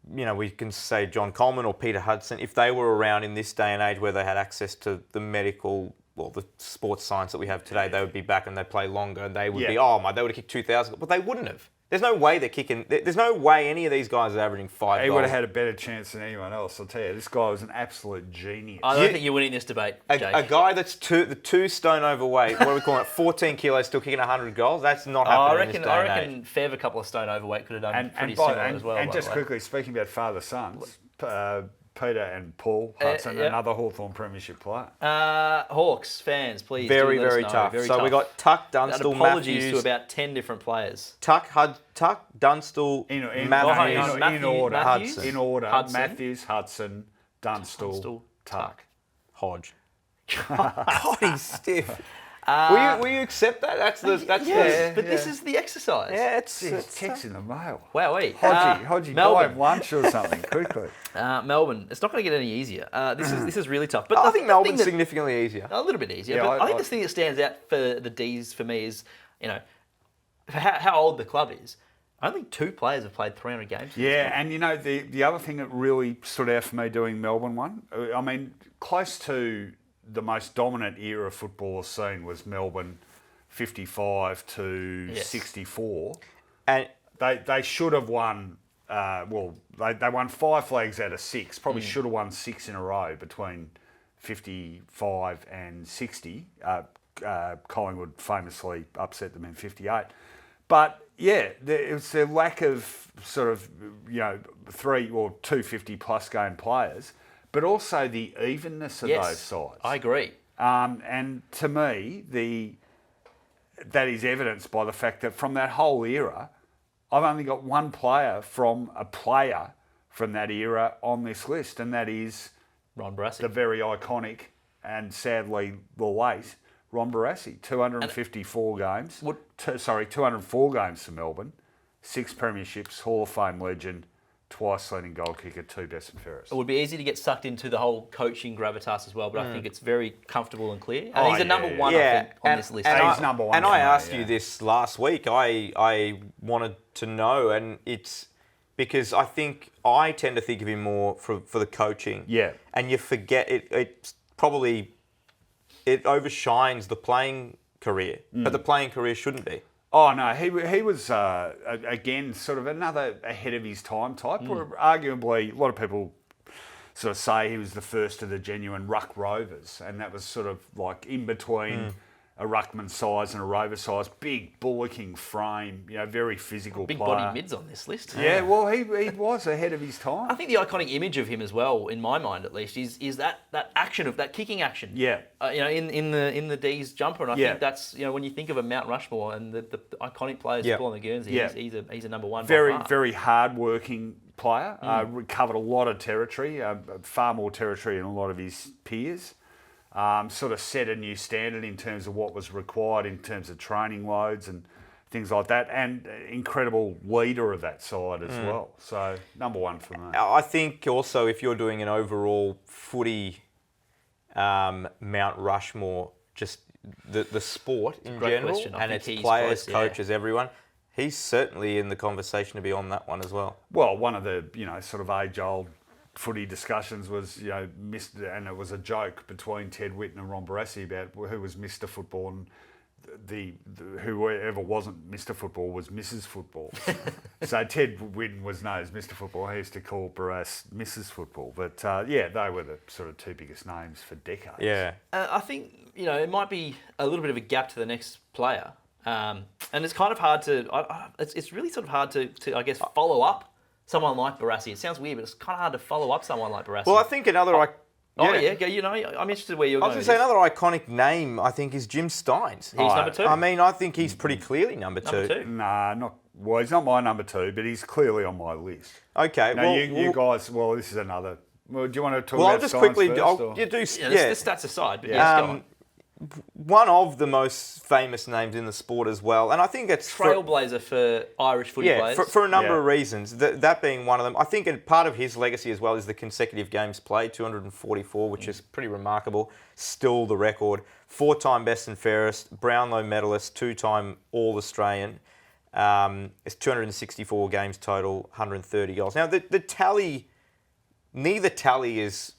we can say John Coleman or Peter Hudson, if they were around in this day and age where they had access to the medical, the sports science that we have today, they would be back and they'd play longer. And they would be, they would have kicked 2,000. But they wouldn't have. There's no way they're kicking. There's no way any of these guys are averaging 5 goals. He would have had a better chance than anyone else. I'll tell you, this guy was an absolute genius. I don't think you're winning this debate, Jake. A guy that's 2 stone overweight, what are we calling it, 14 kilos, still kicking 100 goals? That's not happening in this day I and reckon Fev, a couple of stone overweight, could have done pretty similar as well. And just quickly, speaking about father-sons, Peter and Paul Hudson, another Hawthorn premiership player. Hawks fans, please. Very, do let us very know. tough. Very so tough. we got Tuck, Dunstall, apologies Matthews. to about 10 different players. Tuck, Dunstall, Matthews. In order. Hudson. In order. Hudson. Matthews, Hudson, Dunstall, Tuck. Hodge. God, he's stiff. Will you accept that? But this is the exercise. Yeah, it's Text in the mail. Wowee. Hodgie, buy him lunch or something quickly. Melbourne. It's not going to get any easier. This is really tough. But I think Melbourne's significantly easier. A little bit easier. Yeah, but I think the thing that stands out for the D's for me is, for how old the club is. Only 2 players have played 300 games. Yeah, and the other thing that really stood out for me doing Melbourne one, I mean, close to the most dominant era of football scene was Melbourne 55 to 64. And they should have won, they won 5 flags out of 6, probably should have won 6 in a row between 55 and 60. Collingwood famously upset them in 58. But yeah, it was the lack of sort of, 3 or 250 plus game players, but also the evenness of those sides. I agree. And to me, that is evidenced by the fact that from that whole era, I've only got one player from that era on this list, and that is Ron Barassi. the very iconic and sadly the late Ron Barassi. 254 games. 204 games for Melbourne. 6 premierships, Hall of Fame legend, twice leading goal kicker, 2 best and fairest. It would be easy to get sucked into the whole coaching gravitas as well, but I think it's very comfortable and clear. And he's a number one, I think, on this list. And he's number one. And I asked you this last week. I wanted to know, and it's because I tend to think of him more for the coaching. Yeah. And you forget it overshines the playing career, but the playing career shouldn't be. Oh, no, he was, again, sort of another ahead of his time type. Or arguably, a lot of people sort of say he was the first of the genuine ruck rovers, and that was sort of like in between a ruckman size and a rover size, big bullocking frame, very physical big player. body mids on this list. Yeah, well, he was ahead of his time. I think the iconic image of him as well, in my mind at least, is that action of that kicking action. Yeah. In the D's jumper, and I think that's when you think of a Mount Rushmore and the iconic players who pull on the Guernsey, he's a number one. Very by far. very hard-working player. Covered a lot of territory, far more territory than a lot of his peers. Sort of set a new standard in terms of what was required in terms of training loads and things like that, and incredible leader of that side as well. So number one for me. I think also if you're doing an overall footy Mount Rushmore, just the sport in general, and its players, coaches, everyone, he's certainly in the conversation to be on that one as well. Well, one of the sort of age-old footy discussions was, and it was a joke between Ted Whitten and Ron Barassi about who was Mr. Football, and whoever wasn't Mr. Football was Mrs. Football. So Ted Whitten was known as Mr. Football. He used to call Barras Mrs. Football. But they were the sort of 2 biggest names for decades. Yeah. I think, it might be a little bit of a gap to the next player. And it's kind of hard to, it's really sort of hard to I guess, follow up someone like Barassi. It sounds weird, but it's kind of hard to follow up someone like Barassi. Well, I think another... I'm interested where you're going. I was going to say another iconic name, I think, is Jim Steins. He's number 2. I mean, I think he's pretty clearly number 2. Number 2. Nah, he's not my number 2, but he's clearly on my list. Okay, now, you guys, this is another... Well, do you want to talk about I'll just Steins quickly... first, The stats aside, but go on. One of the most famous names in the sport as well, and I think it's trailblazer for Irish footy players. For a number of reasons. That being one of them. I think part of his legacy as well is the consecutive games played, 244, which is pretty remarkable. Still the record. 4-time best and fairest, Brownlow medalist, 2-time All-Australian. It's 264 games total, 130 goals. Now the tally, neither tally is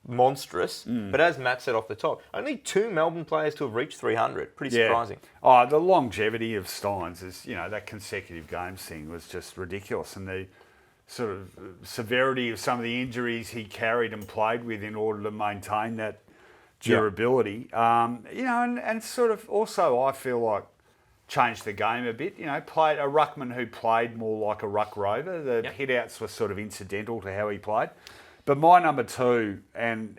monstrous, but as Matt said off the top, only 2 Melbourne players to have reached 300. Pretty surprising. Oh, the longevity of Steins is, that consecutive games thing was just ridiculous, and the sort of severity of some of the injuries he carried and played with in order to maintain that durability. And sort of also I feel like changed the game a bit. Played a ruckman who played more like a ruck rover. The hit-outs were sort of incidental to how he played. But my number 2, and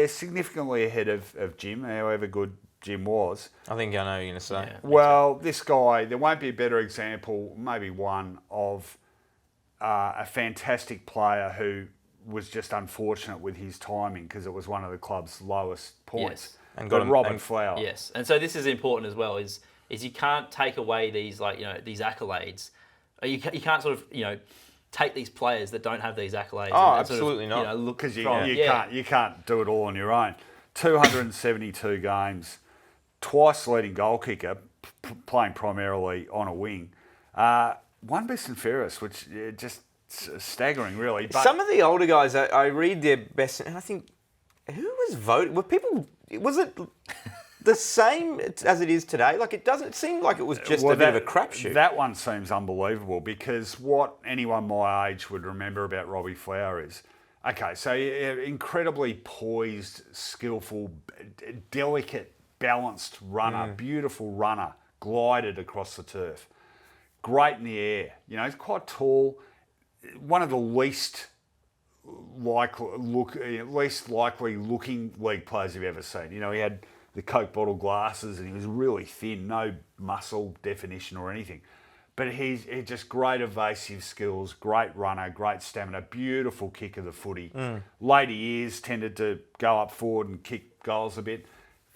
significantly ahead of Jim, however good Jim was. I think I know what you're going to say. Well, this guy, there won't be a better example, maybe one, of a fantastic player who was just unfortunate with his timing because it was one of the club's lowest points. Yes. And Robert Flower. Yes, and so this is important as well, is you can't take away these these accolades. You can't sort of, take these players that don't have these accolades. Oh, and absolutely sort of, not. Look because you can't do it all on your own. 272 games, twice leading goal kicker, playing primarily on a wing. 1 best and fairest, which just staggering, really. But some of the older guys, I read their best, and I think, who was voting? Was it the same as it is today? Like, it doesn't seem like it was just a bit of a crapshoot. That one seems unbelievable, because what anyone my age would remember about Robbie Flower is, okay, so incredibly poised, skillful, delicate, balanced runner, beautiful runner, glided across the turf. Great in the air. He's quite tall. One of the least likely looking league players you've ever seen. He had the Coke bottle glasses, and he was really thin, no muscle definition or anything. But he's just great evasive skills, great runner, great stamina, beautiful kick of the footy. Later years tended to go up forward and kick goals a bit.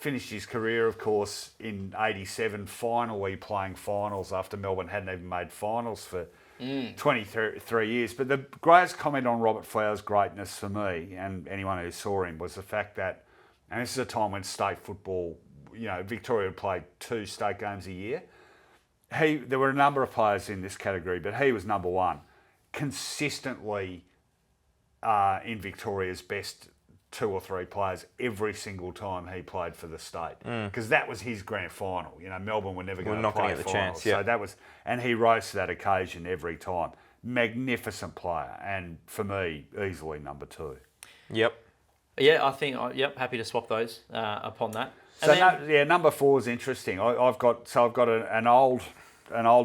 finished his career, of course, in '87, finally playing finals after Melbourne hadn't even made finals for 23 years. But the greatest comment on Robert Flower's greatness for me, and anyone who saw him, was the fact that, and this is a time when state football, Victoria would play 2 state games a year. There were a number of players in this category, but he was number one, consistently in Victoria's best 2 or 3 players every single time he played for the state, because that was his grand final. Melbourne were never going to play get the finals, chance. Yeah. So that was, and he rose to that occasion every time. Magnificent player, and for me, easily number 2. Yep. Yeah, I think. Happy to swap those upon that. So number 4 is interesting. I've got an old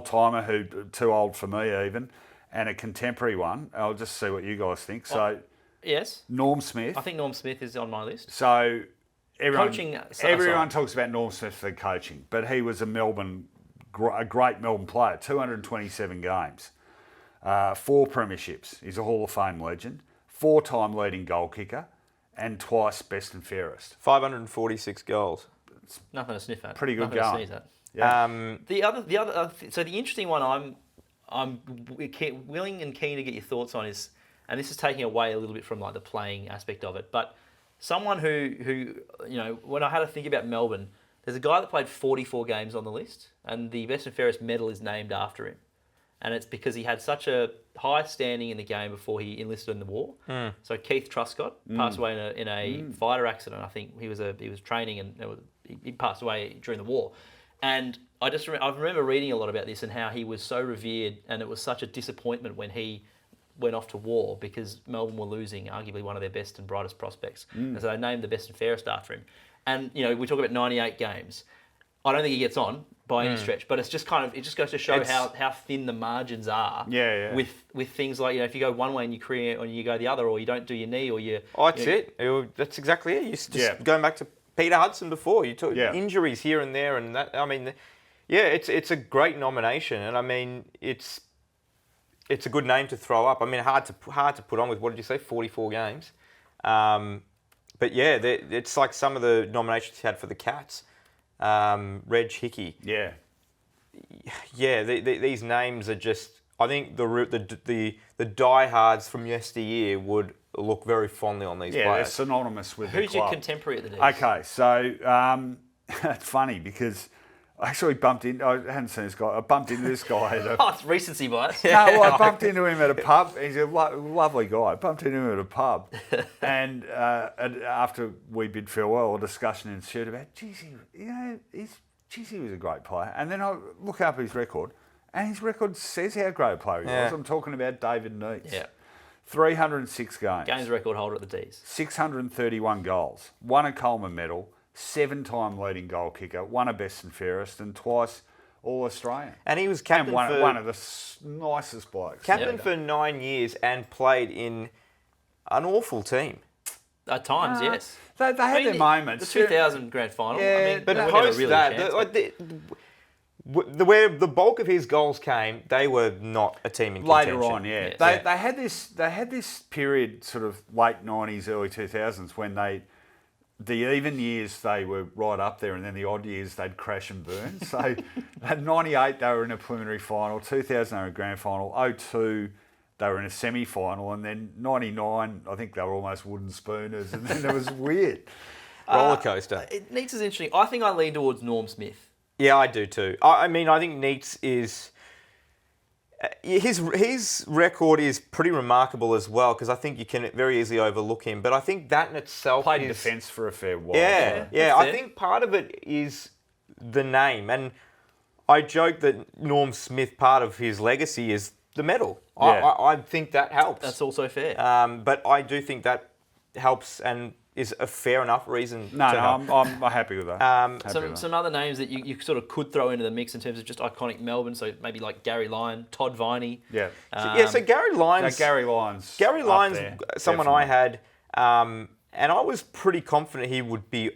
timer who too old for me even, and a contemporary one. I'll just see what you guys think. So. Yes. Norm Smith. I think Norm Smith is on my list. So everyone Coaching. talks about Norm Smith for coaching, but he was a great Melbourne player. 227 games, 4 premierships. He's a Hall of Fame legend. 4-time leading goal kicker, and twice best and fairest. 546 goals. Nothing to sniff at. Pretty good Nothing going. to sneeze at. Yeah. The other. So the interesting one I'm willing and keen to get your thoughts on is. And this is taking away a little bit from like the playing aspect of it, but someone who when I had to think about Melbourne, there's a guy that played 44 games on the list, and the best and fairest medal is named after him, and it's because he had such a high standing in the game before he enlisted in the war. So Keith Truscott passed away in a fighter accident. I think he was training, and he passed away during the war. And I remember reading a lot about this and how he was so revered, and it was such a disappointment when he went off to war because Melbourne were losing arguably one of their best and brightest prospects. And so they named the best and fairest after him. And, we talk about 98 games. I don't think he gets on by any stretch, but it's just it just goes to show how thin the margins are with things like, if you go one way in your career or you go the other, or you don't do your knee, or you... Oh, that's it. That's exactly it. Just going back to Peter Hudson before, you talk injuries here and there, and that, it's a great nomination, and it's a good name to throw up. Hard to put on with, what did you say, 44 games. But yeah, it's like some of the nominations he had for the Cats. Reg Hickey. Yeah. Yeah, these names are just... I think the diehards from yesteryear would look very fondly on these players. Yeah, they're synonymous with the club. Who's your contemporary at the D's? Okay, so it's funny because... I actually I hadn't seen this guy. I bumped into this guy at a... it's recency bias. No, I bumped into him at a pub. He's a lovely guy. I bumped into him at a pub. And after we bid farewell, a discussion ensued about, he was a great player. And then I look up his record, and his record says how great a player he was. I'm talking about David Neitz. Yeah. 306 games. Games record holder at the D's. 631 goals. Won a Coleman medal. 7-time leading goal kicker, won a best and fairest, and twice All-Australian. And he was captain for... one of the nicest blokes. Captain for 9 years and played in an awful team. At times, yes. They had their moments. The 2000 grand final. Yeah, but never post really that, where the bulk of his goals came, they were not a team in contention. Later on, yeah. They had this period, sort of late 90s, early 2000s, when the even years they were right up there, and then the odd years they'd crash and burn. So at 98 they were in a preliminary final, 2000 they were in a grand final, 02 they were in a semi-final, and then 99 I think they were almost wooden spooners, and then it was weird. Roller coaster. Neitz is interesting. I think I lean towards Norm Smith. Yeah, I do too. I think Neitz is... His record is pretty remarkable as well, because I think you can very easily overlook him. But I think that in itself played defence for a fair while. Yeah. I think part of it is the name, and I joke that Norm Smith, part of his legacy is the medal. Yeah. I think that helps. That's also fair. But I do think that helps and is a fair enough reason. I'm happy with that. Some other names that you sort of could throw into the mix in terms of just iconic Melbourne, so maybe like Gary Lyon, Todd Viney. Yeah. So Gary Lyons... Gary Lyons, someone definitely. I had, and I was pretty confident he would be...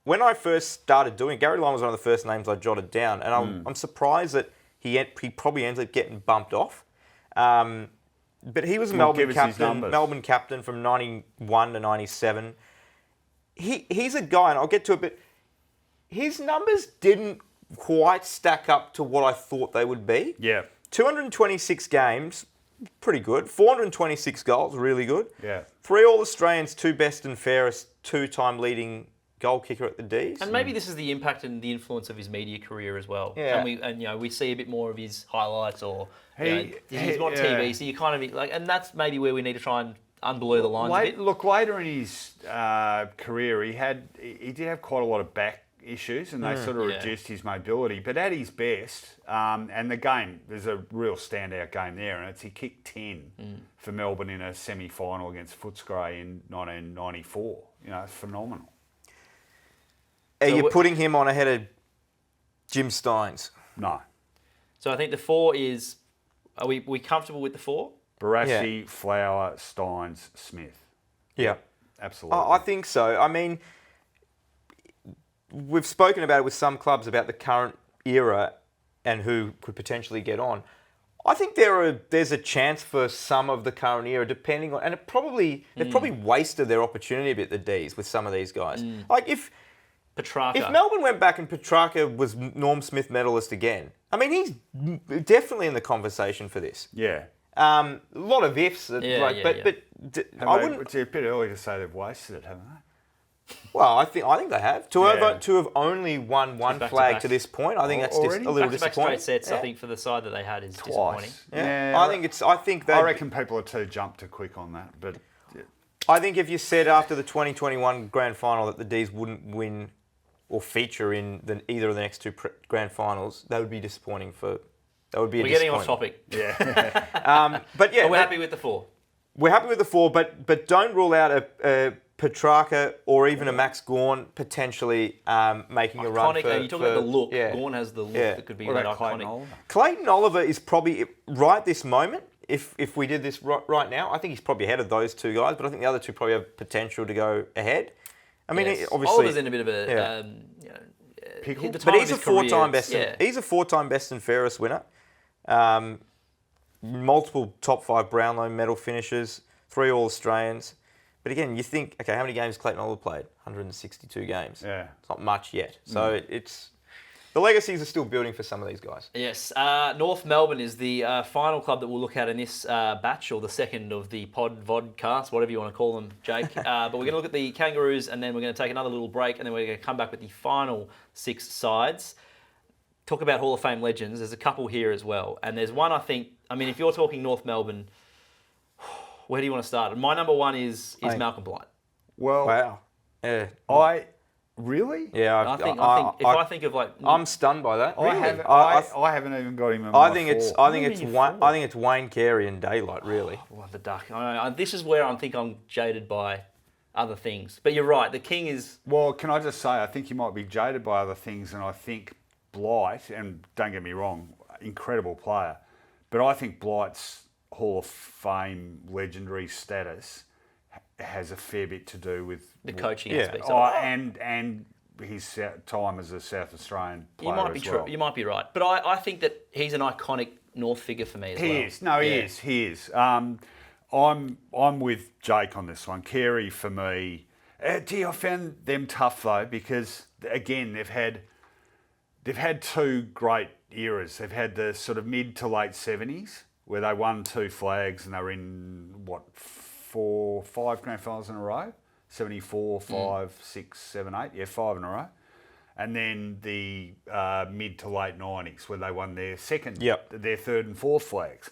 When I first started doing it, Gary Lyon was one of the first names I jotted down, and I'm surprised that he probably ended up getting bumped off. But he was Melbourne captain from 91 to 97. He's a guy, and I'll get to it, but his numbers didn't quite stack up to what I thought they would be. Yeah. 226 games, pretty good. 426 goals, really good. Yeah. 3 All-Australians, 2 best and fairest, 2-time leading goal kicker at the D's. And maybe this is the impact and the influence of his media career as well. Yeah. And we see a bit more of his highlights or he's on yeah. TV, so you kind of like, and that's maybe where we need to try and unblur the lines a bit. Look, later in his career, he did have quite a lot of back issues, and they sort of reduced his mobility. But at his best, and the game, there's a real standout game there, and he kicked 10 for Melbourne in a semi-final against Footscray in 1994. It's phenomenal. Are you putting him on ahead of Jim Steins? No. So I think the 4 is, are we comfortable with the 4? Barassi, Flower, Steins, Smith. Yeah. Absolutely. I think so. I mean, we've spoken about it with some clubs about the current era and who could potentially get on. I think there's a chance for some of the current era, depending on, and they've probably wasted their opportunity a bit, the D's, with some of these guys. Like if Melbourne went back and Petrarca was Norm Smith medalist again, I mean, he's definitely in the conversation for this. Yeah. A lot of ifs, but I wouldn't. It's a bit early to say they've wasted it, haven't they? Well, I think they have. To have only won one flag to this point, I think that's just a little disappointing. Straight sets, I think, for the side that they had is disappointing. Yeah. I reckon people are too jumped too quick on that, but I think if you said after the 2021 grand final that the D's wouldn't win or feature in either of the next 2 grand finals, that would be disappointing for. That would be. We're getting off topic. Yeah. But yeah, we're happy with the 4. We're happy with the 4, but don't rule out a Petrarca or even a Max Gawn potentially making a run for... You talk about the look. Yeah. Gawn has the look that could be that iconic. Clayton Oliver is probably, right this moment, if we did this right now, I think he's probably ahead of those 2 guys, but I think the other 2 probably have potential to go ahead. I mean, obviously... Oliver's in a bit of a... pickle. But he's a 4-time best. He's a 4-time best and fairest winner. Multiple top 5 Brownlow medal finishes, 3 All-Australians. But again, you think, okay, how many games Clayton Oliver played? 162 games. Yeah. It's not much yet. So it's... The legacies are still building for some of these guys. Yes. North Melbourne is the final club that we'll look at in this batch, or the second of the vodcast, whatever you want to call them, Jake. But we're going to look at the Kangaroos, and then we're going to take another little break, and then we're going to come back with the final 6 sides. Talk about Hall of Fame legends. There's a couple here as well. And there's one, I think, if you're talking North Melbourne, where do you want to start? My number 1 is Malcolm Blight. Well, wow. Yeah. Really? Yeah, I think of like, I'm stunned by that. Really? I haven't even got him in my 4. I think it's Wayne Carey and Daylight, really. The duck. This is where I think I'm jaded by other things. But you're right. The King is. Well, can I just say, I think you might be jaded by other things, and I think Blight, and don't get me wrong, incredible player, but I think Blight's Hall of Fame legendary status has a fair bit to do with the coaching aspect. And his time as a South Australian player. You might be right, but I think that he's an iconic North figure for me as well. He is. I'm with Jake on this one. Carey for me. I found them tough though, because again they've had 2 great eras. They've had the sort of mid to late 70s where they won 2 flags and they were in 5 grand finals in a row. 74, 5, 6, 7, 8. Yeah, 5 in a row. And then the mid to late 90s where they won their their 3rd and 4th flags.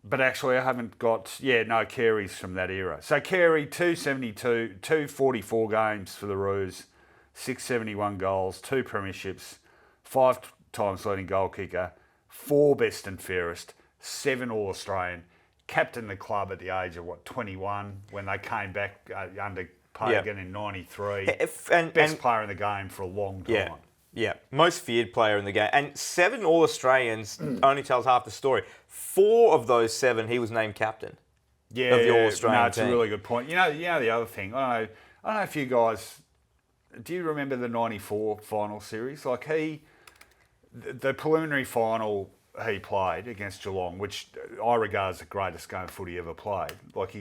But actually I haven't got... Carey's from that era. So Carey, 272, 244 games for the Roos, 671 goals, 2 premierships, 5 times leading goal kicker, 4 best and fairest, 7 All-Australian, captained the club at the age of, 21, when they came back under Pagan in 93. Best player in the game for a long time. Yeah, most feared player in the game. And 7 All-Australians only tells half the story. 4 of those 7, he was named captain of the All-Australian team. It's a really good point. You know the other thing, I don't know if you guys... Do you remember the 94 final series? Like the preliminary final he played against Geelong, which I regard as the greatest game of footy ever played. Like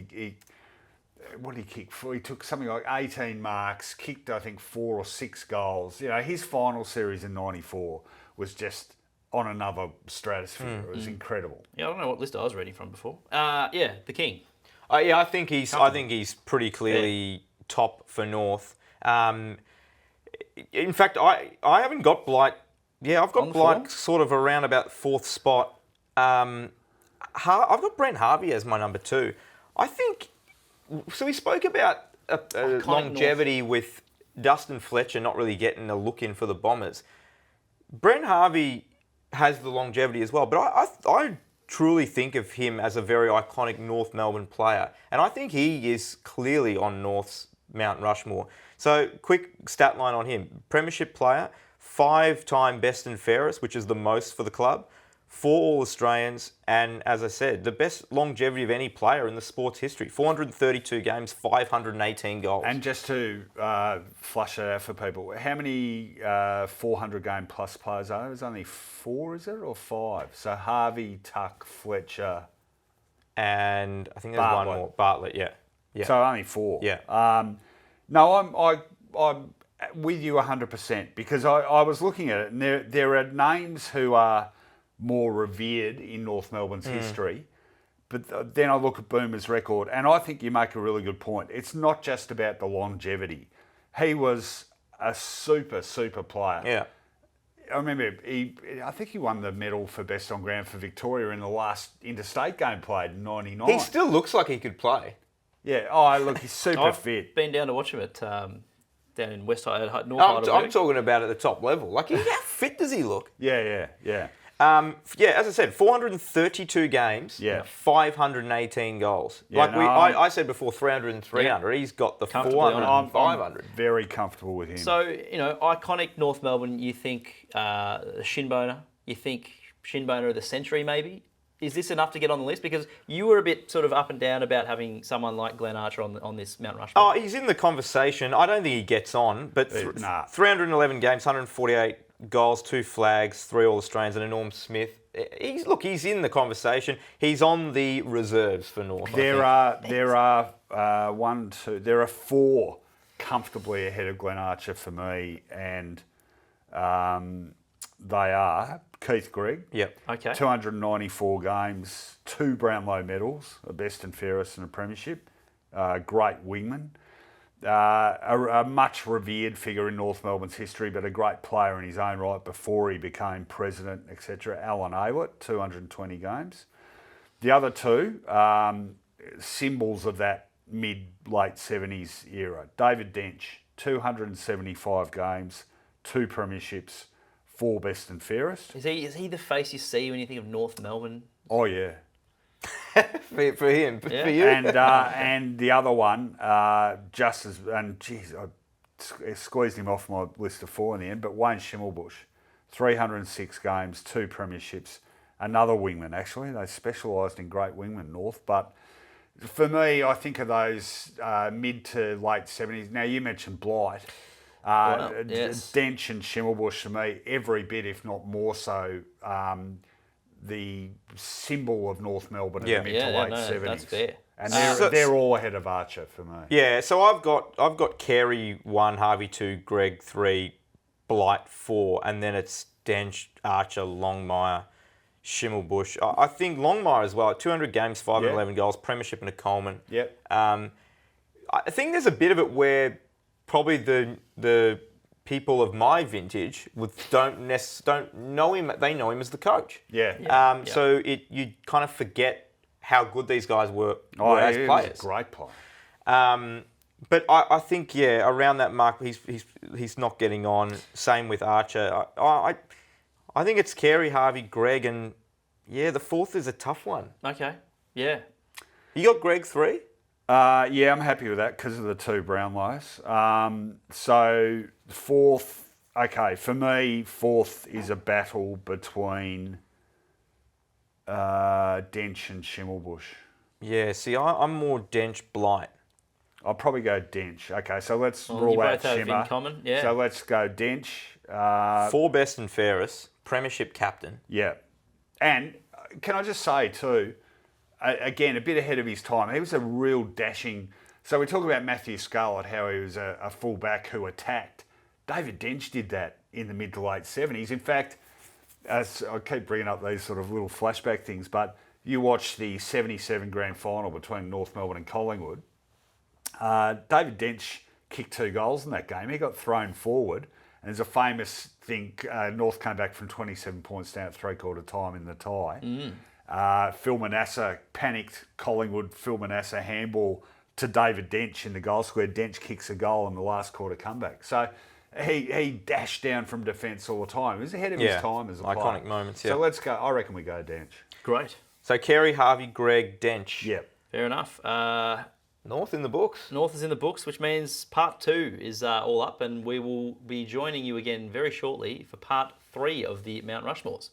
what did he kick? He took something like 18 marks, kicked, I think, 4 or 6 goals. His final series in 94 was just on another stratosphere. It was incredible. Yeah, I don't know what list I was reading from before. The King. I think he's pretty clearly top for North. In fact, I haven't got Blight. Yeah, I've got Blight sort of around about 4th spot. I've got Brent Harvey as my number 2. I think. So we spoke about longevity with Dustin Fletcher not really getting a look in for the Bombers. Brent Harvey has the longevity as well, but I truly think of him as a very iconic North Melbourne player, and I think he is clearly on North's Mount Rushmore. So, quick stat line on him. Premiership player, 5-time best and fairest, which is the most for the club, 4 All-Australians, and as I said, the best longevity of any player in the sport's history. 432 games, 518 goals. And just to flush that out for people, how many 400-game plus players are there? There's only 4, is it, or 5? So Harvey, Tuck, Fletcher... And I think there's one more. Bartlett, yeah. So only 4. Yeah. No, I'm with you 100% because I was looking at it and there are names who are more revered in North Melbourne's history, but then I look at Boomer's record and I think you make a really good point. It's not just about the longevity. He was a super player. Yeah. I remember I think he won the medal for best on ground for Victoria in the last interstate game played in 99. He still looks like he could play. Yeah. Oh, look, he's super fit. Been down to watch him at down in West North Heidelberg. I'm talking about at the top level. Like, how fit does he look? Yeah. As I said, 432 games, 518 goals. Yeah, I said before 300 and 300. He's got the 400 and 500. Very comfortable with him. So, iconic North Melbourne, you think Shinboner, you think Shinboner of the century maybe? Is this enough to get on the list? Because you were a bit sort of up and down about having someone like Glenn Archer on this Mount Rushmore. Oh, he's in the conversation. I don't think he gets on, but 311 games, 148 goals, 2 flags, 3 All-Australians and a Norm Smith. He's in the conversation. He's on the reserves for North. There are 4 comfortably ahead of Glenn Archer for me, and they are Keith Gregg. Yep. Okay. 294 games, 2 Brownlow medals, a best and fairest and a premiership. Great wingman. A much revered figure in North Melbourne's history, but a great player in his own right before he became president, etc. Alan Aylett, 220 games. The other 2, symbols of that mid-late 70s era. David Dench, 275 games, 2 premierships, 4 best and fairest. Is he the face you see when you think of North Melbourne? Oh, yeah. for him, for you. And the other one, I squeezed him off my list of 4 in the end, but Wayne Schimmelbusch, 306 games, 2 premierships, another wingman actually. They specialised in great wingmen, North, but for me, I think of those mid to late 70s. Now, you mentioned Blight. Yes. Dench and Schimmelbusch, for me, every bit, if not more so, the symbol of North Melbourne in the mid to late 70s. That's fair. And they're all ahead of Archer for me. Yeah, so I've got Carey 1, Harvey 2, Gregg 3, Blight 4, and then it's Dench, Archer, Longmire, Schimmelbusch. I think Longmire as well, 200 games, 511 goals, premiership and a Coleman. Yep. I think there's a bit of it where probably the people of my vintage don't know him. They know him as the coach. Yeah. So you kind of forget how good these guys were as players. Was a great player. But I think around that mark he's not getting on. Same with Archer. I think it's Carey, Harvey, Gregg, and the 4th is a tough one. Okay. Yeah. You got Gregg 3? I'm happy with that because of the 2 Brownlows. So 4th, okay, for me, 4th is a battle between Dench and Schimmelbusch. Yeah, see, I'm more Dench Blight. I'll probably go Dench. Okay, so let's rule out Shimmer. In common. Yeah. So let's go Dench. 4 best and fairest, premiership captain. Yeah. And can I just say too, again, a bit ahead of his time. He was a real dashing So we talk about Matthew Scarlett, how he was a fullback who attacked. David Dench did that in the mid to late 70s. In fact, as I keep bringing up these sort of little flashback things, but you watch the 77 grand final between North Melbourne and Collingwood. David Dench kicked 2 goals in that game. He got thrown forward. And there's a famous thing, North came back from 27 points down at 3/4 time in the tie. Phil Manasseh panicked Collingwood. Phil Manasseh handball to David Dench in the goal square. Dench kicks a goal in the last quarter comeback. So he dashed down from defence all the time. He was ahead of his time as a player. Iconic moments, yeah. So let's go. I reckon we go Dench. Great. So Carey, Harvey, Greg, Dench. Yep. Fair enough. North in the books. North is in the books, which means part 2 is all up, and we will be joining you again very shortly for part 3 of the Mount Rushmores.